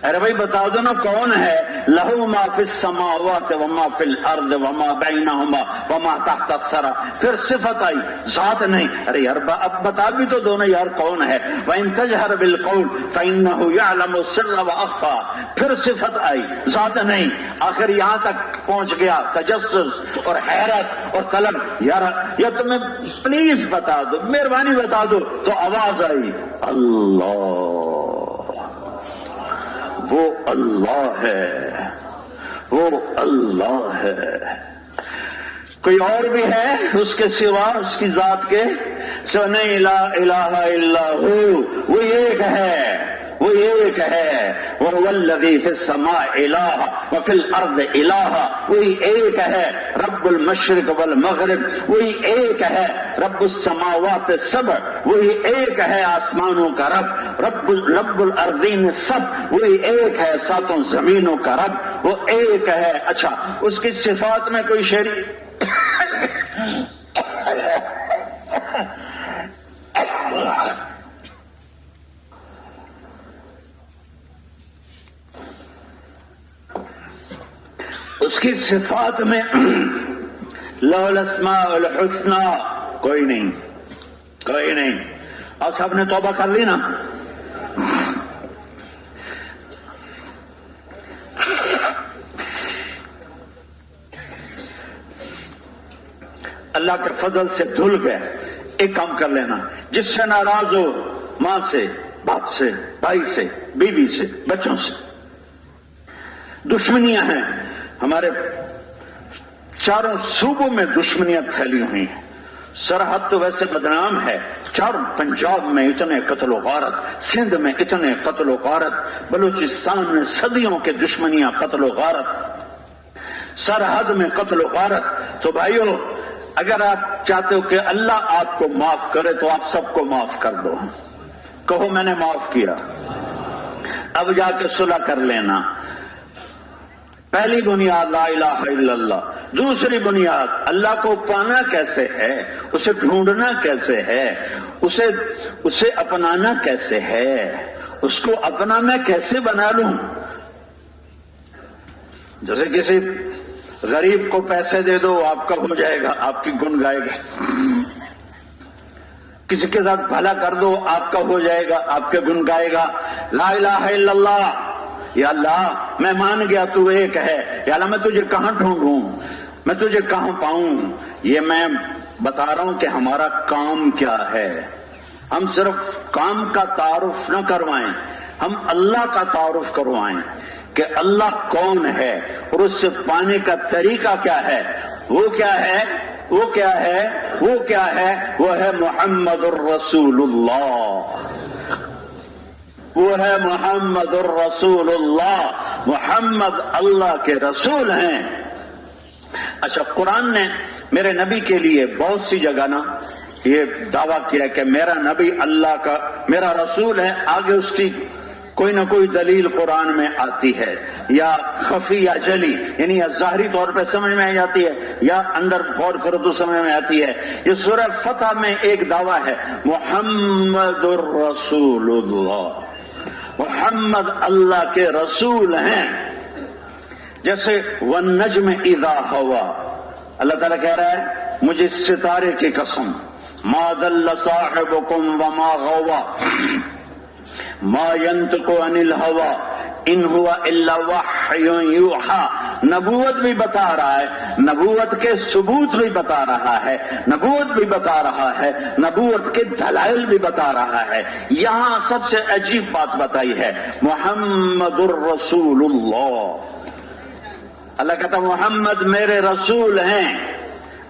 ارے بھائی بتا دو نا کون ہے؟ لہو ما فی السماوات وما فی الارض وما بینہما وما تحت الثری، پھر صفت آئی، ذات نہیں۔ ارے یار اب بتا بھی تو دو نا یار کون ہے؟ وَإِن تَجْهَرْ بِالْقَوْلِ فَإِنَّهُ يَعْلَمُ السِّرَّ وَأَخْفَى، پھر صفت آئی، ذات نہیں۔ آخر یہاں تک پہنچ گیا تجسس اور حیرت اور طلب، یار تمہیں پلیز بتا دو، مہربانی بتا دو، تو آواز آئی اللہ۔ وہ اللہ ہے، وہ اللہ ہے۔ کوئی اور بھی ہے اس کے سوا، اس کی ذات کے سوا نہیں؟ لا الہ الا ہو، وہ ایک ہے، وہ ایک ہے۔ وَهُوَ الَّذِي فِي السَّمَاءِ إِلَٰهٌ وَفِي الْأَرْضِ إِلَٰهٌ، وہی ایک ہے۔ رب المشرق والمغرب، وہی ایک ہے۔ رب السماوات السبع، وہی ایک ہے آسمانوں کا رب۔ رب الارضین السبع، وہی ایک ہے ساتوں زمینوں کا رب، وہ ایک ہے۔ اچھا اس کی صفات میں کوئی شریک اس کی صفات میں لہ الاسماء الحسنی کوئی نہیں، کوئی نہیں۔ اور سب نے توبہ کر لی نا؟ اللہ کے فضل سے دھل گئے، ایک کام کر لینا، جس سے ناراض ہو، ماں سے، باپ سے، بھائی سے، بیوی سے، بچوں سے، دشمنیاں ہیں ہمارے چاروں صوبوں میں، دشمنیاں پھیلی ہوئی ہیں، سرحد تو ویسے بدنام ہے، چاروں پنجاب میں اتنے قتل و غارت، سندھ میں اتنے قتل و غارت، بلوچستان میں صدیوں کے دشمنیاں، قتل و غارت، سرحد میں قتل و غارت۔ تو بھائیو، اگر آپ چاہتے ہو کہ اللہ آپ کو معاف کرے تو آپ سب کو معاف کر دو، کہو میں نے معاف کیا، اب جا کے صلح کر لینا۔ پہلی بنیاد لا الہ الا اللہ، دوسری بنیاد اللہ کو پانا کیسے ہے، اسے ڈھونڈنا کیسے ہے، اسے اپنانا کیسے ہے، اس کو اپنا میں کیسے بنا لوں۔ جیسے کسی غریب کو پیسے دے دو، آپ کا ہو جائے گا، آپ کی گن گائے گا، کسی کے ساتھ بھلا کر دو، آپ کا ہو جائے گا، آپ کے گن گائے گا۔ لا الہ الا اللہ، یا اللہ میں مان گیا تو ایک ہے، یا اللہ میں تجھے کہاں ڈھونڈوں، میں تجھے کہاں پاؤں۔ یہ میں بتا رہا ہوں کہ ہمارا کام کیا ہے، ہم صرف کام کا تعارف نہ کروائیں، ہم اللہ کا تعارف کروائیں کہ اللہ کون ہے اور اس سے پانے کا طریقہ کیا ہے۔ وہ کیا ہے، وہ کیا ہے، وہ کیا ہے، وہ ہے محمد الرسول اللہ، وہ ہے محمد الرسول اللہ، محمد اللہ کے رسول ہیں۔ اچھا، قرآن نے میرے نبی کے لیے بہت سی جگہ نا یہ دعویٰ کیا کہ میرا نبی اللہ کا، میرا رسول ہے، آگے اس کی کوئی نہ کوئی دلیل قرآن میں آتی ہے، یا خفی یا جلی، یعنی یا ظاہری طور پہ سمجھ میں آ جاتی ہے یا اندر غور کرو تو سمجھ میں آتی ہے۔ یہ سورہ فتح میں ایک دعویٰ ہے، محمد الرسول اللہ، محمد اللہ کے رسول ہیں۔ جیسے والنجم اذا ہوا، اللہ تعالیٰ کہہ رہا ہے مجھے ستارے کی قسم، ما ضل صاحبکم وما غوا ما ينطق عن الهوى ان هو الا وحی یوحی۔ نبوت بھی بتا رہا ہے، نبوت کے ثبوت بھی بتا رہا ہے، نبوت بھی بتا رہا ہے، نبوت کے دلائل بھی بتا رہا ہے۔ یہاں سب سے عجیب بات بتائی ہے، محمد الرسول اللہ۔ اللہ کہتا محمد میرے رسول ہیں۔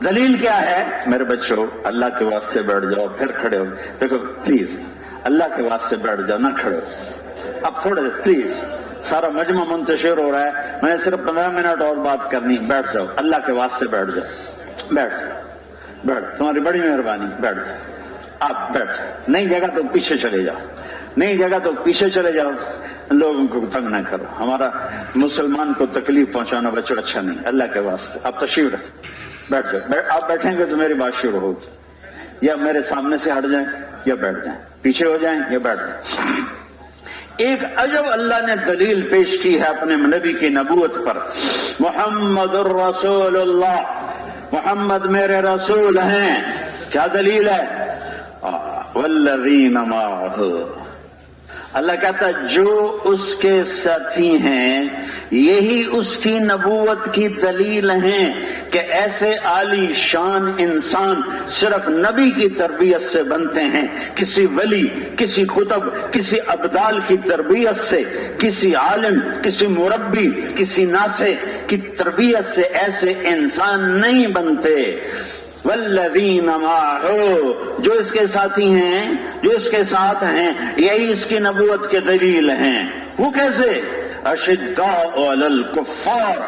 دلیل کیا ہے؟ میرے بچوں اللہ کے واسطے بیٹھ جاؤ، پھر کھڑے ہو، دیکھو پلیز اللہ کے واسطے بیٹھ جاؤ، نہ کھڑے ہو، اب تھوڑے پلیز، سارا مجمع منتشر ہو رہا ہے، میں نے صرف 15 منٹ اور بات کرنی، بیٹھ جاؤ، اللہ کے واسطے بیٹھ جاؤ، بیٹھ تمہاری بڑی مہربانی، بیٹھ جاؤ، آپ بیٹھ جاؤ، نئی جگہ تو پیچھے چلے جاؤ، نئی جگہ تو پیچھے چلے جاؤ، لوگوں کو تنگ نہ کرو، ہمارا مسلمان کو تکلیف پہنچانا بچوں اچھا نہیں، اللہ کے واسطے آپ تشریف رکھ، بیٹھ جاؤ، آپ بیٹھیں گے تو میری بات شروع ہوگی، یا میرے سامنے سے ہٹ جائیں یا بیٹھ جائیں، پیچھے ہو جائیں یا بیٹھ جائیں۔ ایک عجب اللہ نے دلیل پیش کی ہے اپنے نبی کی نبوت پر، محمد الرسول اللہ، محمد میرے رسول ہیں۔ کیا دلیل ہے؟ والذین معہ، اللہ کہتا ہے جو اس کے ساتھی ہیں یہی اس کی نبوت کی دلیل ہیں کہ ایسے عالی شان انسان صرف نبی کی تربیت سے بنتے ہیں، کسی ولی، کسی قطب، کسی ابدال کی تربیت سے، کسی عالم، کسی مربی، کسی ناصح کی تربیت سے ایسے انسان نہیں بنتے۔ والذین معہ، جو اس کے ساتھی ہیں، جو اس کے ساتھ ہیں، یہی اس کی نبوت کے دلیل ہیں۔ وہ کیسے؟ اشداء علی الکفار،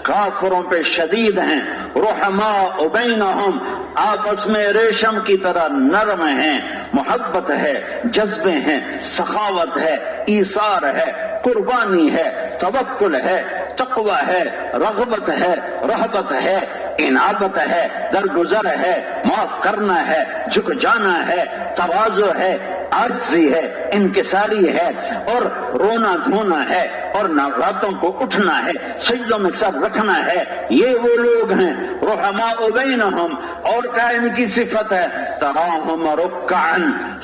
کافروں پہ شدید ہیں، رحماء بینہم، آپس میں ریشم کی طرح نرم ہیں، محبت ہے، جذبے ہیں، سخاوت ہے، ایثار ہے، قربانی ہے، توکل ہے، تقوی ہے، رغبت ہے، رہبت ہے، انابت ہے، درگزر ہے، معاف کرنا ہے، جھک جانا ہے، تواضع ہے، عاجزی ہے، انکساری ہے، اور رونا دھونا ہے، اور ناغاتوں کو اٹھنا ہے، سجدوں میں سر رکھنا ہے، یہ وہ لوگ ہیں رحماء بینہم، اور کیا ان کی صفت ہے تراہم رکعا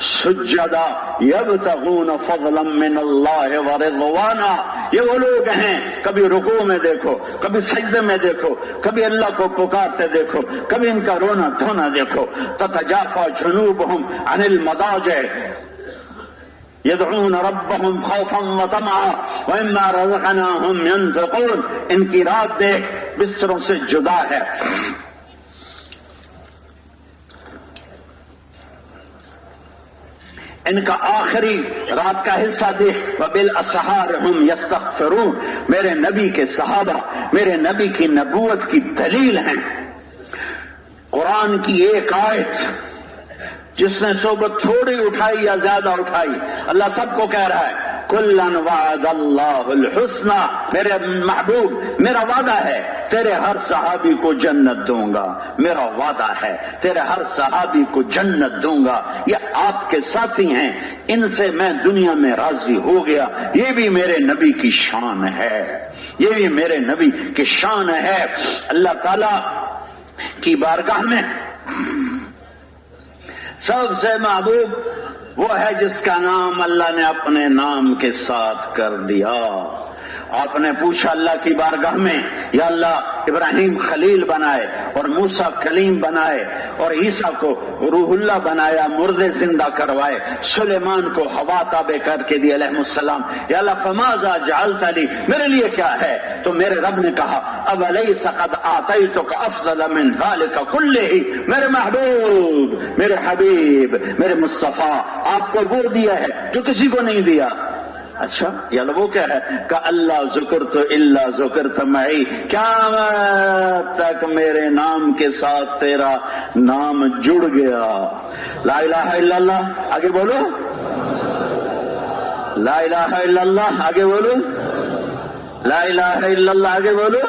سجدا یبتغون فضلا من اللہ ورضوانا، یہ وہ لوگ ہیں کبھی رکوع میں دیکھو، کبھی سجدے میں دیکھو، کبھی اللہ کو پکارتے دیکھو، کبھی ان کا رونا دھونا دیکھو، تتجافى جنوبهم عن المضاجع يدعون ربهم خوفا وطمعا ومما رزقناهم ينفقون، ان کی رات دیکھ بستروں سے جدا ہے، ان کا آخری رات کا حصہ دیکھ وبالاسحار هم يستغفرون، میرے نبی کے صحابہ میرے نبی کی نبوت کی دلیل ہیں۔ قرآن کی ایک آیت جس نے صحبت تھوڑی اٹھائی یا زیادہ اٹھائی، اللہ سب کو کہہ رہا ہے کلن وعد اللہ الحسنى، میرے محبوب میرا وعدہ ہے تیرے ہر صحابی کو جنت دوں گا، میرا وعدہ ہے تیرے ہر صحابی کو جنت دوں گا، یہ آپ کے ساتھی ہیں، ان سے میں دنیا میں راضی ہو گیا، یہ بھی میرے نبی کی شان ہے، یہ بھی میرے نبی کی شان ہے۔ اللہ تعالی کی بارگاہ میں سب سے محبوب وہ ہے جس کا نام اللہ نے اپنے نام کے ساتھ کر دیا۔ آپ نے پوچھا اللہ کی بارگاہ میں یا اللہ ابراہیم خلیل بنائے اور موسیٰ کلیم بنائے اور عیسیٰ کو روح اللہ بنایا، مردے زندہ کروائے، سلیمان کو ہوا تابع کر کے دی علیہ السلام، یا اللہ فماذا جعلت لی، میرے لیے کیا ہے؟ تو میرے رب نے کہا اولیس قد آتیتک افضل من ذلک کلہ، میرے محبوب میرے حبیب میرے مصطفیٰ آپ کو وہ دیا ہے جو کسی کو نہیں دیا۔ اچھا یا وہ کیا ہے کہ اللہ ذکرت الا ذکرت معی، قیامت تک میرے نام کے ساتھ تیرا نام جڑ گیا۔ لا الہ الا اللہ، آگے بولو لا الہ الا اللہ، آگے بولو لا الہ الا اللہ، آگے بولو۔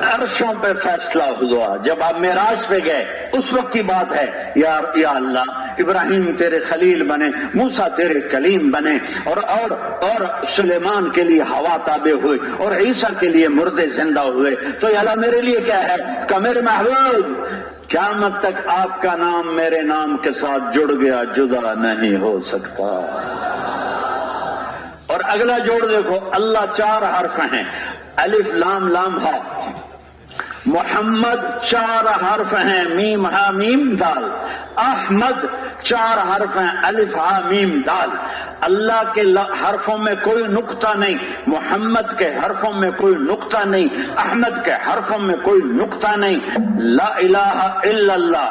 عرشوں پہ فیصلہ ہوا، جب آپ معراج پہ گئے اس وقت کی بات ہے، یا اللہ ابراہیم تیرے خلیل بنے، موسیٰ تیرے کلیم بنے، اور سلیمان کے لیے ہوا تابع ہوئے اور عیسیٰ کے لیے مردے زندہ ہوئے، تو یا اللہ میرے لیے کیا ہے کہ میرے محبوب قیامت تک آپ کا نام میرے نام کے ساتھ جڑ گیا، جدا نہیں ہو سکتا۔ اور اگلا جوڑ دیکھو، اللہ 4 حرف ہیں، الف لام لام ہا، محمد 4 حرف ہیں، میم ہا میم دال، احمد 4 حرف ہیں، الف ہا میم دال۔ اللہ کے حرفوں میں کوئی نقطہ نہیں، محمد کے حرفوں میں کوئی نقطہ نہیں، احمد کے حرفوں میں کوئی نقطہ نہیں۔ لا الہ الا اللہ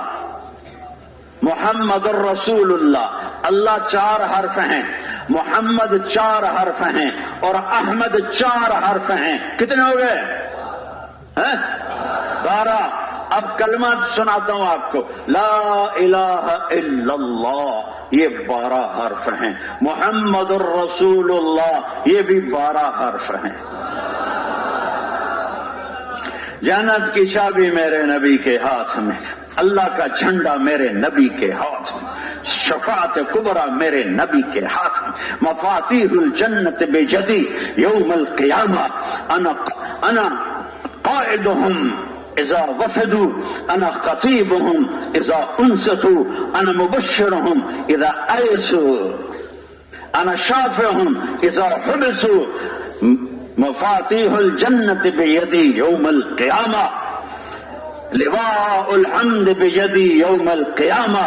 محمد الرسول اللہ، اللہ 4 حرف ہیں، محمد 4 حرف ہیں اور احمد 4 حرف ہیں، کتنے ہو گئے؟ 12۔ اب کلمات سناتا ہوں آپ کو، لا الہ الا اللہ یہ 12 حرف ہیں، محمد الرسول اللہ یہ بھی 12 حرف ہیں۔ جنت کی چابی میرے نبی کے ہاتھ میں، اللہ کا جھنڈا میرے نبی کے ہاتھ میں، شفاعت کبریٰ میرے نبی کے ہاتھ میں، مفاتیح الجنت بجدی یوم القیامہ، انا قائدهم اذا وفدوا، انا خطیبهم اذا انصتوا، انا مبشرهم اذا ایسوا، انا شافعهم اذا حبسوا، مفاتیح الجنت بیدی یوم القیامہ، لواء الحمد بيدي يوم القيامة،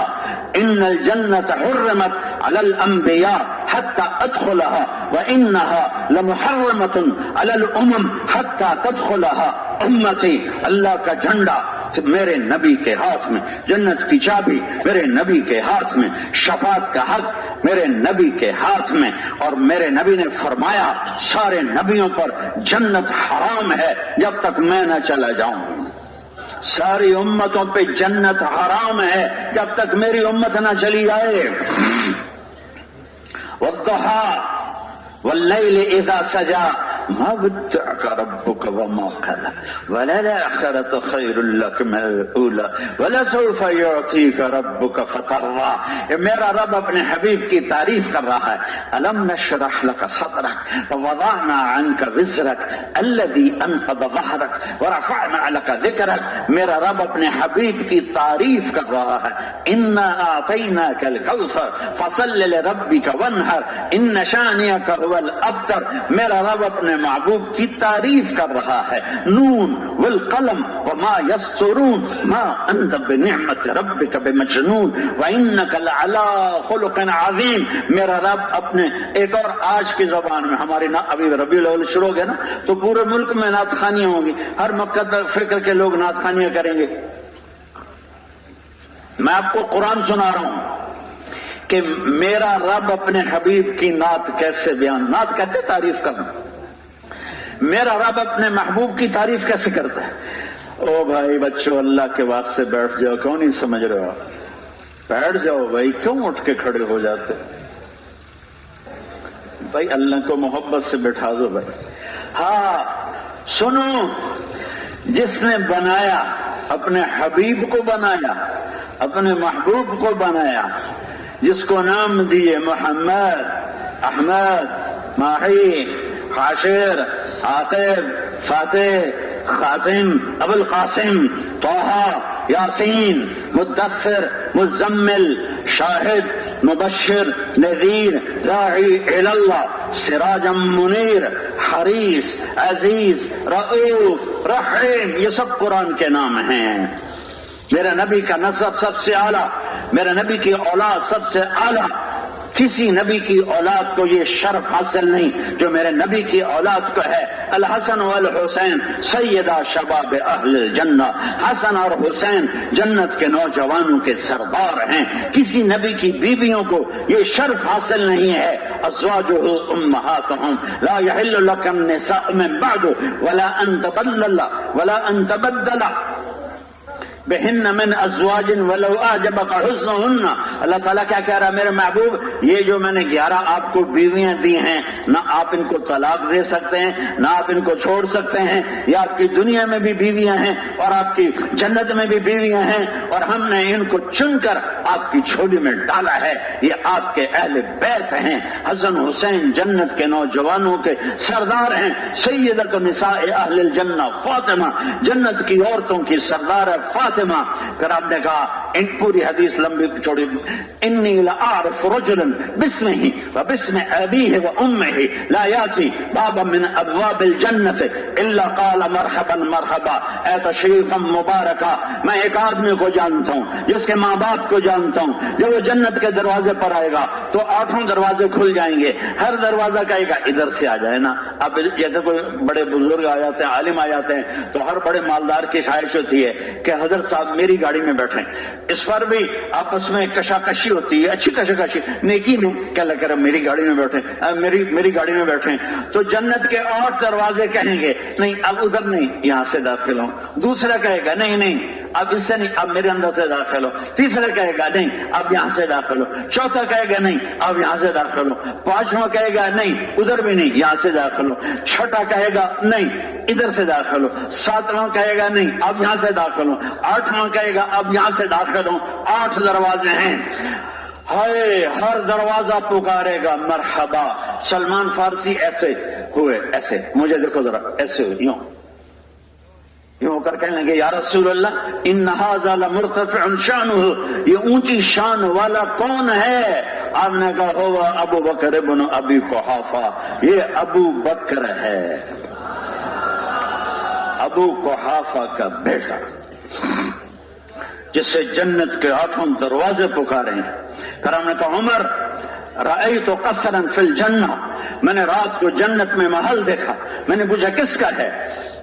إن الجنة حرمت على الأنبياء حتى أدخلها وإنها لمحرمة على الأمم حتى تدخلها أمتي۔ اللہ کا جھنڈا میرے نبی کے ہاتھ میں، جنت کی چابی میرے نبی کے ہاتھ میں، شفاعت کا حق میرے نبی کے ہاتھ میں، اور میرے نبی نے فرمایا سارے نبیوں پر جنت حرام ہے جب تک میں نہ چلا جاؤں، ساری امتوں پہ جنت حرام ہے جب تک میری امت نہ چلی جائے۔ والضحى واللیل اذا سجا ما ودعك ربك وما قلى وللآخرة خير لك من الأولى ولسوف يعطيك ربك فترضى. میرا رب اپنے حبیب کی تعریف کر رہا ہے. ألم نشرح لك صدرك ووضعنا عنك وزرك الذي أنقض ظهرك ورفعنا لك ذكرك. میرا رب اپنے حبیب کی تعریف کر رہا ہے. إنا أعطيناك الكوثر فصل لربك وانحر إن شانئك هو الأبتر. میرا رب اپنے محبوب کی تعریف کر رہا ہے. نون والقلم وما يسطرون ما أنت بنعمة ربك بمجنون وإنك لعلى خلق عظيم. میرا رب اپنے ایک اور آج کی زبان میں ہماری ابھی ربیع الاول شروع ہو گیا نا تو پورے ملک میں نعت خوانیاں ہوں گی. ہر مقصد فکر کے لوگ نعت خوانیاں کریں گے. میں آپ کو قرآن سنا رہا ہوں کہ میرا رب اپنے حبیب کی نعت کیسے بیان. نعت کہتے تعریف کرنا. میرا رب اپنے محبوب کی تعریف کیسے کرتا ہے. او بھائی بچوں اللہ کے واسطے بیٹھ جاؤ. کیوں نہیں سمجھ رہے ہو؟ بیٹھ جاؤ بھائی. کیوں اٹھ کے کھڑے ہو جاتے بھائی؟ اللہ کو محبت سے بٹھا دو بھائی. ہاں سنو، جس نے بنایا اپنے حبیب کو بنایا، اپنے محبوب کو بنایا، جس کو نام دیے محمد، احمد، ماہی، حاشر، عاقب، فاتح، خاتم، ابو القاسم، طه، یاسین، مدثر، مزمل، شاہد، مبشر، نذیر، داعی الی اللہ، سراجا منیر، حریص، عزیز، رؤوف، رحیم، یہ سب قرآن کے نام ہیں. میرے نبی کا نسب سب سے اعلیٰ، میرے نبی کی اولاد سب سے اعلیٰ. کسی نبی کی اولاد کو یہ شرف حاصل نہیں جو میرے نبی کی اولاد کو ہے. الحسن والحسین سیدہ شباب اہل الجنہ. حسن اور حسین جنت کے نوجوانوں کے سردار ہیں. کسی نبی کی بیویوں کو یہ شرف حاصل نہیں ہے. ازواجہ امہاتہم لا یحل لک النساء من بعد ولا ان تبدل بہن من ازواج ولو اعجبک حسنہن. اللہ تعالیٰ کیا کہہ رہا ہے؟ میرے محبوب یہ جو میں نے 11 آپ کو بیویاں دی ہیں، نہ آپ ان کو طلاق دے سکتے ہیں، نہ آپ ان کو چھوڑ سکتے ہیں. یہ آپ کی دنیا میں بھی بیویاں ہیں اور آپ کی جنت میں بھی بیویاں ہیں، اور ہم نے ان کو چن کر آپ کی جھولی میں ڈالا ہے. یہ آپ کے اہل بیت ہیں. حسن حسین جنت کے نوجوانوں کے سردار ہیں. سیدۃ نساء اہل الجنہ فاطمہ جنت کی عورتوں کی سردار ہے فاطمہ. پھر آپ نے کہا ان پوری حدیث لمبی چھوڑی، انی لأعرف رجلا باسمہ وباسم ابیہ وامہ لا یاتی بابا من ابواب الجنت الا قال مرحبا مرحبا. اے تشریفا مبارکہ. میں ایک آدمی کو جانتا ہوں جس کے ماں باپ کو جانتا ہوں. جب وہ جنت کے دروازے پر آئے گا تو 8 دروازے کھل جائیں گے. ہر دروازہ کہے گا ادھر سے آ جائے نا. اب جیسے کوئی بڑے بزرگ آ جاتے ہیں، عالم آ جاتے ہیں، تو ہر بڑے مالدار کی خواہش ہوتی ہے کہ حضرت صاحب میری گاڑی میں بیٹھیں. اس پر بھی آپس میں کشاکشی ہوتی ہے، اچھی کشاکشی نیکی میں. کیا لگ رہا میری گاڑی میں بیٹھیں، میری گاڑی میں بیٹھیں. تو جنت کے 8 دروازے کہیں گے نہیں اب ادھر نہیں، یہاں سے داخل ہوں. دوسرا کہے گا نہیں نہیں اب اس سے نہیں، اب میرے اندر سے داخل ہو. تیسرا کہے گا نہیں اب یہاں سے داخل ہو. چوتھا کہے گا نہیں اب یہاں سے داخل ہو. 5واں کہے گا نہیں ادھر بھی نہیں، یہاں سے داخل ہو. 6واں کہے گا نہیں ادھر سے داخل ہو. 7واں کہے گا نہیں اب یہاں سے داخل ہو. 8واں کہے گا اب یہاں سے داخل ہو. 8 دروازے ہیں. ہائے ہر دروازہ پکارے گا مرحبا. سلمان فارسی ایسے ہوئے، ایسے مجھے دیکھو ذرا، ایسے ہوئے، یوں ہو کر کہنے لگے یا رسول اللہ ان ھذا لمرتفع شانہ، یہ اونچی شان والا کون ہے؟ آپ نے کہا ہوا ابو بکر ابن ابی قحافہ، یہ ابو بکر ہے، ابو قحافہ کا بیٹا، جس سے جنت کے 8 دروازے پکارے ہیں. پھر ہم نے کہا عمر رأیت قصرا فی الجنہ، میں نے رات کو جنت میں محل دیکھا. میں نے پوچھا کس کا ہے؟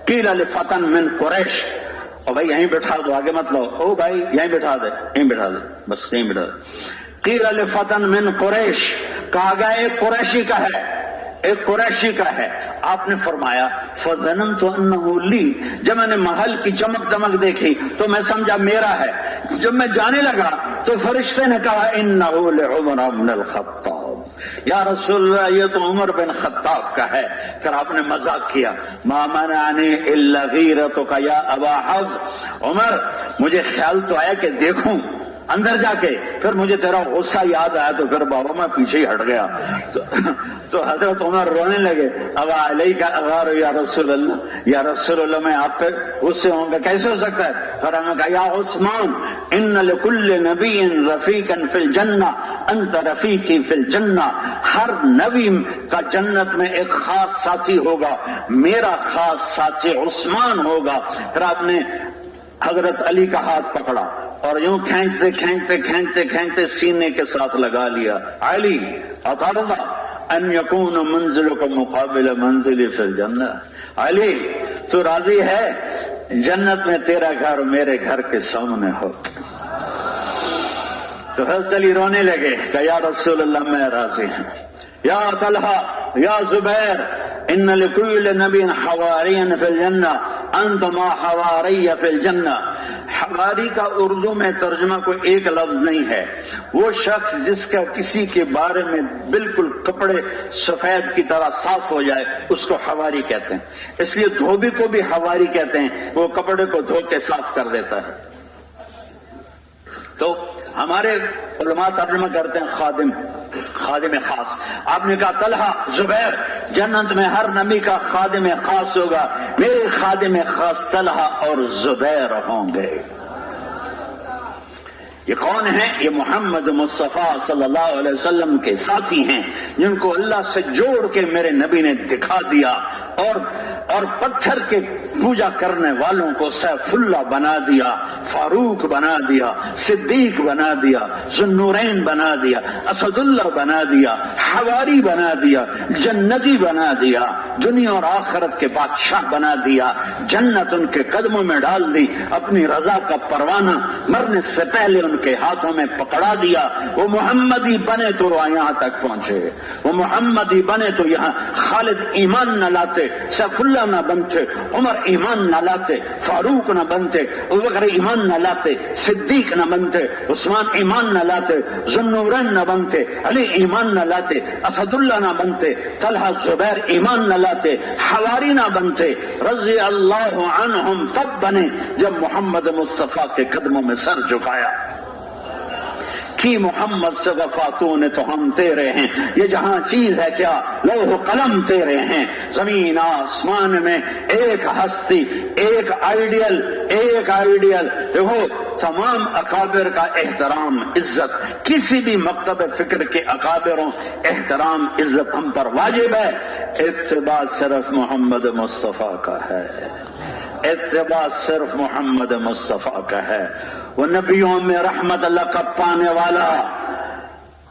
قیل لفتن من قریش. او بھائی یہیں بٹھا دو، آگے مت لو. او بھائی یہیں بٹھا دے، یہیں بٹھا دے، بس یہیں بٹھا دے. قیل لفتن من قریش، کہا گیا ایک قریشی کا ہے، ایک قریشی کا ہے. آپ نے فرمایا فظننت انه لی، جب میں نے محل کی چمک دمک دیکھی تو میں سمجھا میرا ہے. جب میں جانے لگا تو فرشتے نے کہا انه لعمر بن الخطاب، یا رسول اللہ یہ تو عمر بن خطاب کا ہے. پھر آپ نے مذاق کیا, ما منعنی الا غیرتک یا ابا حفص, عمر مجھے خیال تو آیا کہ دیکھوں اندر جا کے, پھر مجھے تیرا غصہ یاد آیا تو پھر بابا میں پیچھے ہی ہٹ گیا. تو حضرت عمر رونے لگے, ابا علیک اغار یا رسول اللہ, یا رسول اللہ میں آپ پہ غصے ہوں گا, کیسے ہو سکتا ہے؟ پھر ہم نے کہا یا عثمان ان لکل نبی رفیقا فی الجنہ انت رفیقی فی الجنہ, ہر نبی کا جنت میں ایک خاص ساتھی ہوگا, میرا خاص ساتھی عثمان ہوگا. پھر آپ نے حضرت علی کا ہاتھ پکڑا اور یوں کھینچتے کھینچتے کھینچتے کھینچتے سینے کے ساتھ لگا لیا. علی اترضى ان يكون منزلك مقابل منزلي في الجنہ, علی تو راضی ہے جنت میں تیرا گھر میرے گھر کے سامنے ہو؟ تو حضرت علی رونے لگے کہ یا رسول اللہ میں راضی ہوں. یا طلحہ یا زبیر ان لکل نبی حواری فی الجنہ انت ما حواری فی الجنہ. حواری کا اردو میں ترجمہ کوئی ایک لفظ نہیں ہے, وہ شخص جس کا کسی کے بارے میں بالکل کپڑے سفید کی طرح صاف ہو جائے اس کو حواری کہتے ہیں. اس لیے دھوبی کو بھی حواری کہتے ہیں, وہ کپڑے کو دھو کے صاف کر دیتا ہے. تو ہمارے علماء ترجمہ کرتے ہیں خادم, خادم خاص. آپ نے کہا طلحہ زبیر جنت میں ہر نبی کا خادم خاص ہوگا, میرے خادم خاص طلحہ اور زبیر ہوں گے. یہ کون ہیں؟ یہ محمد مصطفیٰ صلی اللہ علیہ وسلم کے ساتھی ہیں جن کو اللہ سے جوڑ کے میرے نبی نے دکھا دیا, اور پتھر کے پوجا کرنے والوں کو سیف اللہ بنا دیا, فاروق بنا دیا, صدیق بنا دیا, ذوالنورین بنا دیا, اسد اللہ بنا دیا, حواری بنا دیا, جنتی بنا دیا, دنیا اور آخرت کے بادشاہ بنا دیا, جنت ان کے قدموں میں ڈال دی, اپنی رضا کا پروانہ مرنے سے پہلے ان کے ہاتھوں میں پکڑا دیا. وہ محمدی بنے تو یہاں تک پہنچے, وہ محمدی بنے تو یہاں خالد ایمان نہ لاتے, سیف اللہ نہ بنتے, عمر ایمان نہ لاتے, فاروق نہ بنتے, ابوبکر ایمان نہ لاتے, صدیق نہ بنتے, عثمان ایمان نہ لاتے, ذوالنورین نہ بنتے, علی ایمان نہ لاتے, اسد اللہ نہ بنتے, طلحہ زبیر ایمان نہ لاتے, حواری نہ بنتے. رضی اللہ عنہم تب بنے جب محمد مصطفیٰ کے قدموں میں سر جھکایا. کی محمد سے وفاتوں نے تو ہم تیرے ہیں, یہ جہاں چیز ہے کیا لوح قلم تیرے ہیں. زمین آسمان میں ایک ہستی, ایک آئیڈیل, ایک آئیڈیل. دیکھو تمام اکابر کا احترام عزت, کسی بھی مکتب فکر کے اکابروں احترام عزت ہم پر واجب ہے. اتباع صرف محمد مصطفیٰ کا ہے, اتباع صرف محمد مصطفیٰ کا ہے. وہ نبیوں میں رحمت اللہ کا پانے والا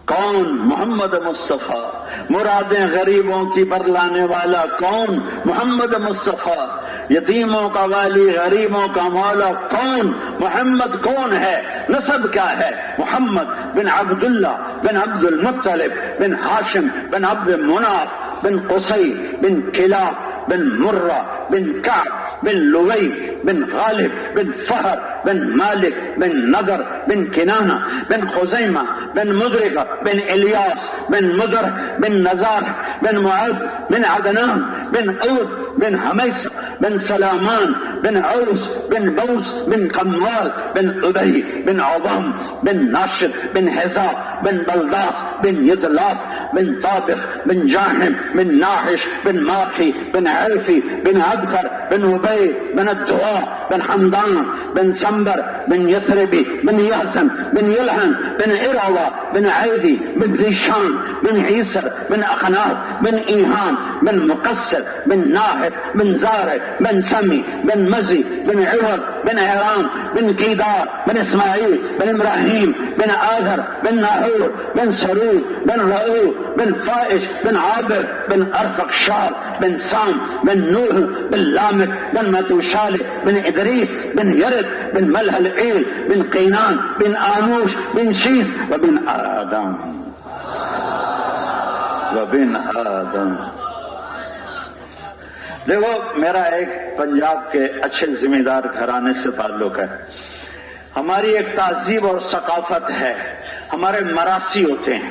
کون؟ محمد مصطفیٰ. مرادیں غریبوں کی برلانے والا کون؟ محمد مصطفیٰ. یتیموں کا والی, غریبوں کا مولا کون؟ محمد. کون ہے؟ نسب کیا ہے؟ محمد بن عبداللہ بن عبد المطلب بن ہاشم بن عبد مناف بن قصی بن کلاب بن مرہ بن کعب بن لوی بن غالب بن فہر بن مالک بن نضر بن کنانہ بن خزیمہ بن مدرکہ بن الیاس بن مدر بن نزار بن معد بن عدنان بن عود بن حمیس بن سلامان بن عوس بن بوس بن قموال بن ابی بن عظام بن ناشد بن حزاب بن بلداس بن یدلاف بن طابخ بن جاہم بن ناحش بن ماخی بن عرفی بن عبخر بن عبید بن الدعاء بن حمدان بن سنبر بن یثربی بن یحسن بن یلحن بن اروہ بن عیدی بن زیشان بن عیسر بن اخناف بن ایہان بن مقصر بن ناحف بن زارع بن سمی بن مزی بن عوض بن عرام بن کیدار بن اسماعیل بن ابراہیم بن آذر بن ناحور بن سرور بن رؤوف بن فائش بن عابر بن ارفقشار بن سام بن نوح بن لامک بن متوشالح بن ادریس بن یرد بن ملحل عیل بن قینان بن آنوش بن شیس وبن آدم وبن آدم. دیکھو میرا ایک پنجاب کے اچھے ذمہ دار گھرانے سے تعلق ہے. ہماری ایک تہذیب اور ثقافت ہے, ہمارے مراسی ہوتے ہیں.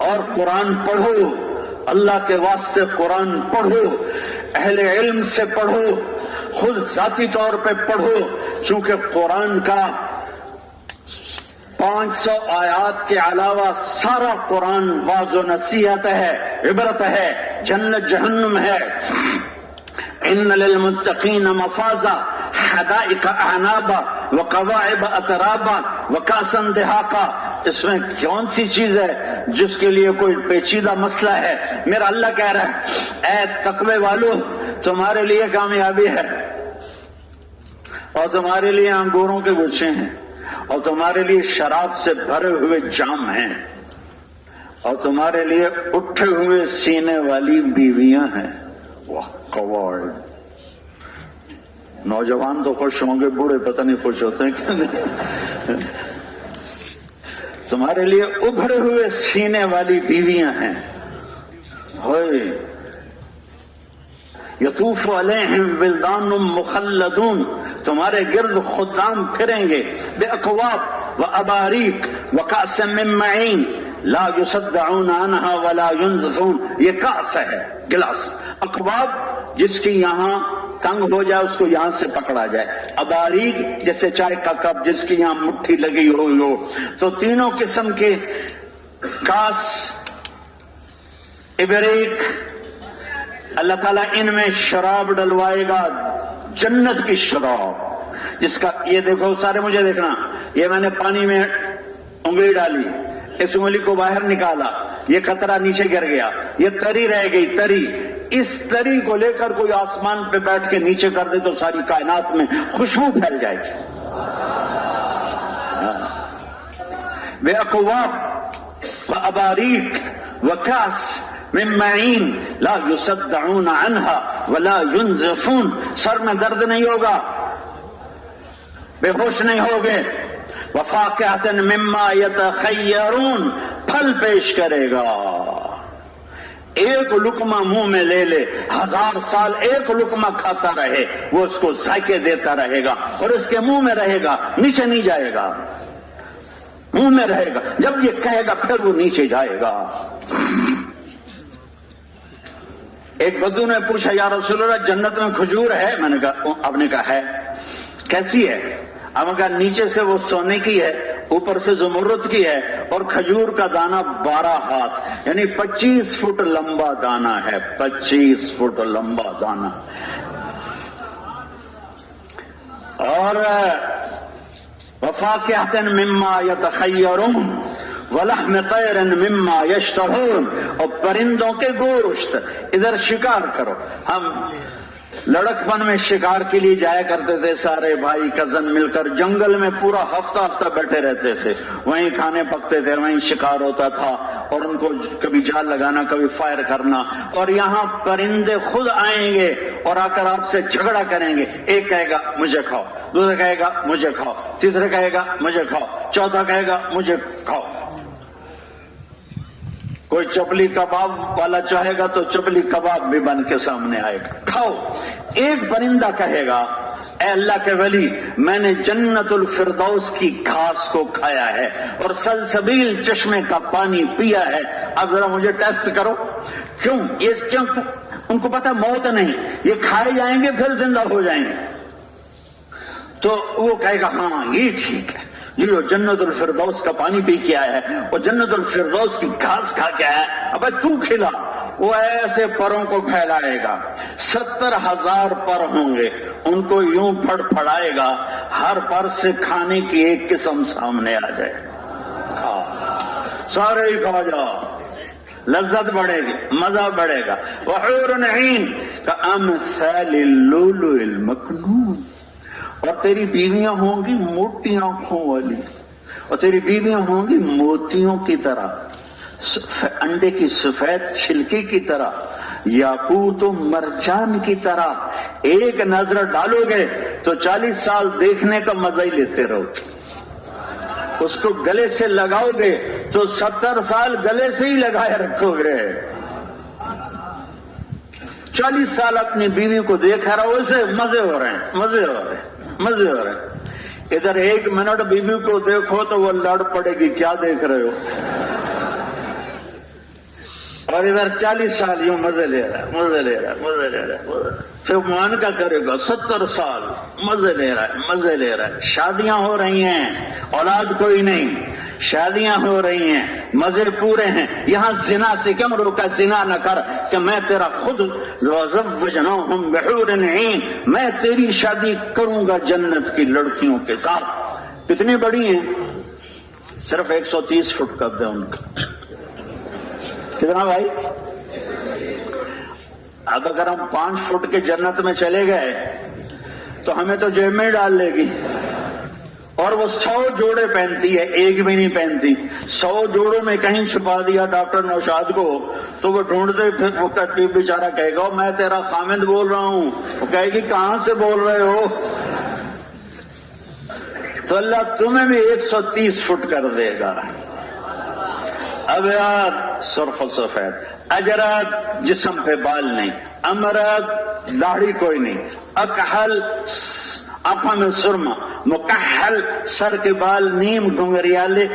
اور قرآن پڑھو، اللہ کے واسطے قرآن پڑھو، اہل علم سے پڑھو، خود ذاتی طور پہ پڑھو، چونکہ قرآن کا 500 آیات کے علاوہ سارا قرآن واعظ و نصیحت ہے، عبرت ہے، جنت جہنم ہے۔ ان للمتقین مفازا حدائق اعنابا وقواعب اترابا وکاسا دہاقا۔ اس میں کون سی چیز ہے جس کے لیے کوئی پیچیدہ مسئلہ ہے؟ میرا اللہ کہہ رہا ہے اے تقوی والو، تمہارے لیے کامیابی ہے، اور تمہارے لیے انگوروں کے گچھے ہیں، اور تمہارے لیے شراب سے بھرے ہوئے جام ہیں، اور تمہارے لیے اٹھے ہوئے سینے والی بیویاں ہیں۔ واہ قواعد! نوجوان تو خوش ہوں گے، بوڑھے پتہ نہیں خوش ہوتے ہیں کہ نہیں۔ تمہارے لیے ابھرے ہوئے سینے والی بیویاں ہیں۔ ہوئے یطوف علیہم ولدان مخلدون، تمہارے گرد خدام پھریں گے، بے اکواب و اباریک و کأس من معین لا یصدعون عنہا ولا ینزفون۔ یہ کأس ہے، گلاس۔ اکواب جس کی یہاں تنگ ہو جائے اس کو یہاں سے پکڑا جائے، اباریک جیسے چائے کا کپ جس کی یہاں مٹھی لگی ہوئی ہو۔ تو تینوں قسم کے کاس، ابریک، اللہ تعالیٰ ان میں شراب ڈلوائے گا، جنت کی شراب جس کا یہ دیکھو سارے، مجھے دیکھنا، یہ میں نے پانی میں انگلی ڈالی، اس انگلی کو باہر نکالا، یہ قطرہ نیچے گر گیا، یہ تری رہ گئی، تری۔ اس تری کو لے کر کوئی آسمان پہ بیٹھ کے نیچے کر دے تو ساری کائنات میں خوشبو پھیل جائے گی۔ بے اکواب و اباریک و کاس من معین لا یصدعون عنها ولا ینزفون، سر میں درد نہیں ہوگا، بے ہوش نہیں ہوگے۔ وفاکہۃ مما یتخیرون، پھل پیش کرے گا، ایک لقمہ منہ میں لے لے، 1000 سال ایک لقمہ کھاتا رہے، وہ اس کو ذائقے دیتا رہے گا، اور اس کے منہ میں رہے گا، نیچے نہیں جائے گا، منہ میں رہے گا، جب یہ کہے گا پھر وہ نیچے جائے گا۔ ایک بدو نے پوچھا یا رسول اللہ جنت میں کھجور ہے؟ میں نے کہا، آپ نے کہا ہے، کیسی ہے؟ اب کہا نیچے سے وہ سونے کی ہے، اوپر سے زمرد کی ہے، اور کھجور کا دانہ 12 ہاتھ یعنی 25 فٹ لمبا دانہ ہے، 25 فٹ لمبا دانہ۔ اور وفاکہۃ مما یتخیرون ولحم طیر مما یشتہون، اور پرندوں کے گوشت۔ ادھر شکار کرو، ہم لڑکپن میں شکار کے لیے جایا کرتے تھے، سارے بھائی کزن مل کر جنگل میں پورا ہفتہ بیٹھے رہتے تھے، وہیں کھانے پکتے تھے، وہیں شکار ہوتا تھا، اور ان کو کبھی جال لگانا، کبھی فائر کرنا۔ اور یہاں پرندے خود آئیں گے اور آ کر آپ سے جھگڑا کریں گے، ایک کہے گا مجھے کھاؤ، دوسرا کہے گا مجھے کھاؤ، تیسرا کہے گا مجھے کھاؤ، چوتھا کہے گا مجھے کھاؤ۔ کوئی چپلی کباب والا چاہے گا تو چپلی کباب بھی بن کے سامنے آئے گا، کھاؤ۔ ایک پرندہ کہے گا اے اللہ کے ولی، میں نے جنت الفردوس کی گھاس کو کھایا ہے اور سلسبیل چشمے کا پانی پیا ہے، اب ذرا مجھے ٹیسٹ کرو۔ کیوں؟ ان کو پتا موت نہیں، یہ کھائے جائیں گے پھر زندہ ہو جائیں گے۔ تو وہ کہے گا ہاں یہ ٹھیک ہے، یہ جو جنت الفردوس کا پانی پی کے آیا ہے اور جنت الفردوس کی گھاس کھا کے آیا ہے، اب تو کھلا۔ وہ ایسے پروں کو پھیلائے گا، 70,000 پر ہوں گے، ان کو یوں پھڑ پھڑائے گا، ہر پر سے کھانے کی ایک قسم سامنے آ جائے، سارے ہی کھا جاؤ، لذت بڑھے گی، مزہ بڑھے گا۔ وحور عین کامثال اللؤلؤ المکنون، اور تیری بیویاں ہوں گی موٹی آنکھوں والی، اور تیری بیویاں ہوں گی موتیوں کی طرح، انڈے کی سفید چھلکے کی طرح، یاقوت و مرجان کی طرح۔ ایک نظر ڈالو گے تو 40 سال دیکھنے کا مزہ ہی لیتے رہو گے، اس کو گلے سے لگاؤ گے تو 70 سال گلے سے ہی لگائے رکھو گے۔ 40 سال اپنی بیوی کو دیکھ رہا ہو، اسے مزے ہو رہے ہیں، مزے ہو رہے ہیں، مزے ہو رہے ہیں۔ ادھر 1 منٹ بیوی کو دیکھو تو وہ لڑ پڑے گی، کیا دیکھ رہے ہو؟ اور ادھر 40 سال یوں مزے لے رہا ہے، مزے لے رہا ہے، مزے لے رہا ہے، پھر معانقہ کرے گا 70 سال مزے لے رہا ہے، مزے لے رہا ہے، شادیاں ہو رہی ہیں، اولاد کوئی نہیں، شادیاں ہو رہی ہیں، مزے پورے ہیں، یہاں زنا سے کیوں روکا؟ زنا نہ کر کہ میں تیرا خود وَزَوَّجْنَاهُمْ بِحُورٍ عِينٍ، میں تیری شادی کروں گا جنت کی لڑکیوں کے ساتھ۔ کتنی بڑی ہیں؟ صرف 130 فٹ کر دیں ان کا، کتنا بھائی؟ اب اگر ہم 5 فٹ کے جنت میں چلے گئے تو ہمیں تو جیب میں ڈال لے گی، اور وہ 100 جوڑے پہنتی ہے، ایک بھی نہیں پہنتی۔ 100 جوڑوں میں کہیں چھپا دیا ڈاکٹر نوشاد کو تو وہ ڈھونڈتے پھر وہ بیچارہ کہے گا میں تیرا خامد بول رہا ہوں، وہ کہے گی کہاں سے بول رہے ہو؟ تو اللہ تمہیں بھی 130 فٹ کر دے گا۔ ابیات سرخ و سفید، اجرات جسم پہ بال نہیں، امرات داڑھی کوئی نہیں، اکحل آنکھوں میں سرما، مکحل سر کے بال نیم گھنگریالے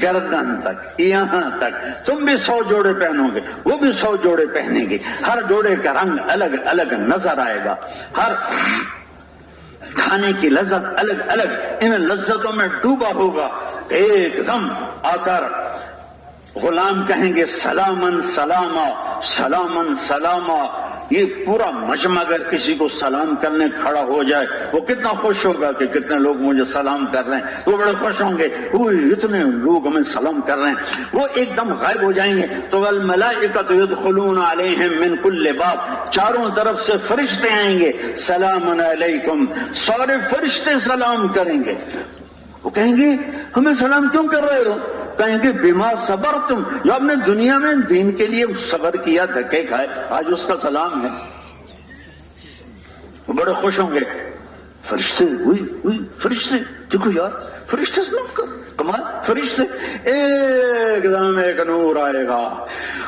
گردن تک، یہاں تک۔ تم بھی 100 جوڑے پہنو گے، وہ بھی 100 جوڑے پہنیں گے، ہر جوڑے کا رنگ الگ الگ نظر آئے گا، ہر کھانے کی لذت الگ الگ، ان لذتوں میں ڈوبا ہوگا۔ ایک دم آ کر غلام کہیں گے سلامن سلاما، سلامن سلاما۔ یہ پورا مجمع اگر کسی کو سلام کرنے کھڑا ہو جائے وہ کتنا خوش ہوگا کہ کتنے لوگ مجھے سلام کر رہے ہیں، وہ بڑے خوش ہوں گے، اتنے لوگ ہمیں سلام کر رہے ہیں۔ وہ ایک دم غائب ہو جائیں گے تو والملائکۃ یدخلون علیہم من کل باب، چاروں طرف سے فرشتے آئیں گے، سلام علیکم، سارے فرشتے سلام کریں گے۔ وہ کہیں گے ہمیں سلام کیوں کر رہے ہو؟ کہیں گے بما صبرتم، جو آپ نے دنیا میں دین کے لیے صبر کیا، دھکے کھائے، آج اس کا سلام ہے۔ وہ بڑے خوش ہوں گے، فرشتے ہوئی فرشتے، دیکھو یار فرشتے سلام کر، کمال فرشتے۔ ایک دم ایک نور آئے گا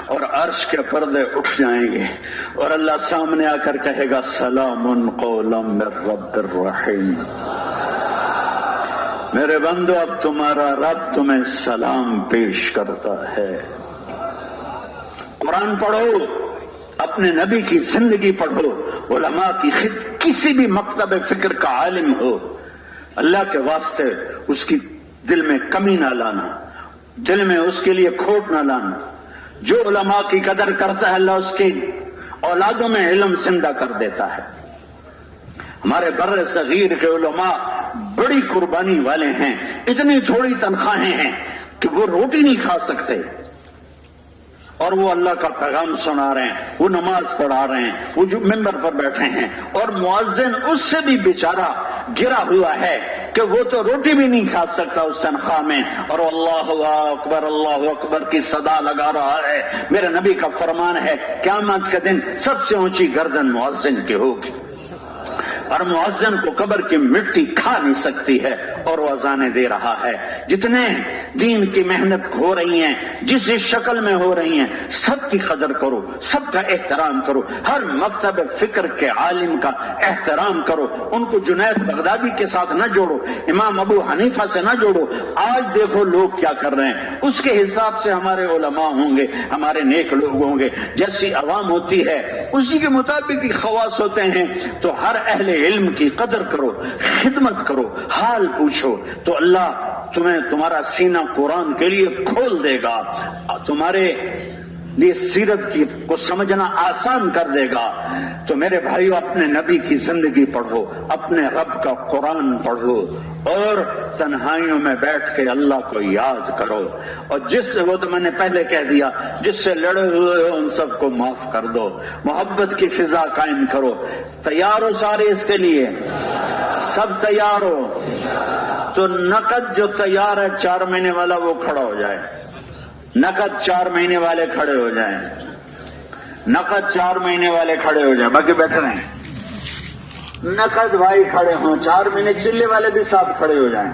اور عرش کے پردے اٹھ جائیں گے اور اللہ سامنے آ کر کہے گا سلام قولا من رب الرحیم۔ میرے بندو اب تمہارا رب تمہیں سلام پیش کرتا ہے۔ قرآن پڑھو، اپنے نبی کی زندگی پڑھو، علماء کی کسی بھی مکتب فکر کا عالم ہو، اللہ کے واسطے اس کی دل میں کمی نہ لانا، دل میں اس کے لیے کھوٹ نہ لانا۔ جو علماء کی قدر کرتا ہے اللہ اس کی اولادوں میں علم زندہ کر دیتا ہے۔ ہمارے بر صغیر کے علماء بڑی قربانی والے ہیں، اتنی تھوڑی تنخواہیں ہیں کہ وہ روٹی نہیں کھا سکتے، اور وہ اللہ کا پیغام سنا رہے ہیں، وہ نماز پڑھا رہے ہیں، وہ جو ممبر پر بیٹھے ہیں، اور مؤذن اس سے بھی بیچارہ گرا ہوا ہے کہ وہ تو روٹی بھی نہیں کھا سکتا اس تنخواہ میں، اور اللہ اکبر کی صدا لگا رہا ہے۔ میرے نبی کا فرمان ہے قیامت کے دن سب سے اونچی گردن مؤذن کی ہوگی، اور مؤذن کو قبر کی مٹی کھا نہیں سکتی ہے، اور وہ اذانیں دے رہا ہے۔ جتنے دین کی محنت ہو رہی ہیں، جس شکل میں ہو رہی ہیں، سب کی قدر کرو، سب کا احترام کرو، ہر مکتب فکر کے عالم کا احترام کرو۔ ان کو جنید بغدادی کے ساتھ نہ جوڑو، امام ابو حنیفہ سے نہ جوڑو۔ آج دیکھو لوگ کیا کر رہے ہیں، اس کے حساب سے ہمارے علماء ہوں گے، ہمارے نیک لوگ ہوں گے۔ جیسی عوام ہوتی ہے اسی کے مطابق ہی خواص ہوتے ہیں، تو ہر اہل علم کی قدر کرو، خدمت کرو، حال پوچھو، تو اللہ تمہیں تمہارا سینہ قرآن کے لیے کھول دے گا، تمہارے لیے سیرت کی کو سمجھنا آسان کر دے گا۔ تو میرے بھائیو اپنے نبی کی زندگی پڑھو، اپنے رب کا قرآن پڑھو، اور تنہائیوں میں بیٹھ کے اللہ کو یاد کرو، اور وہ تو میں نے پہلے کہہ دیا، جس سے لڑے ہوئے ہو ان سب کو معاف کر دو، محبت کی فضا قائم کرو۔ تیار ہو سارے اس کے لیے؟ سب تیار ہو؟ تو نقد جو تیار ہے 4 مہینے والا وہ کھڑا ہو جائے، نقد 4 مہینے والے کھڑے ہو جائیں، نقد 4 مہینے والے کھڑے ہو جائیں، باقی بیٹھ رہے ہیں۔ نقد بھائی کھڑے ہوں، 4 مہینے چلے والے بھی ساتھ کھڑے ہو جائیں۔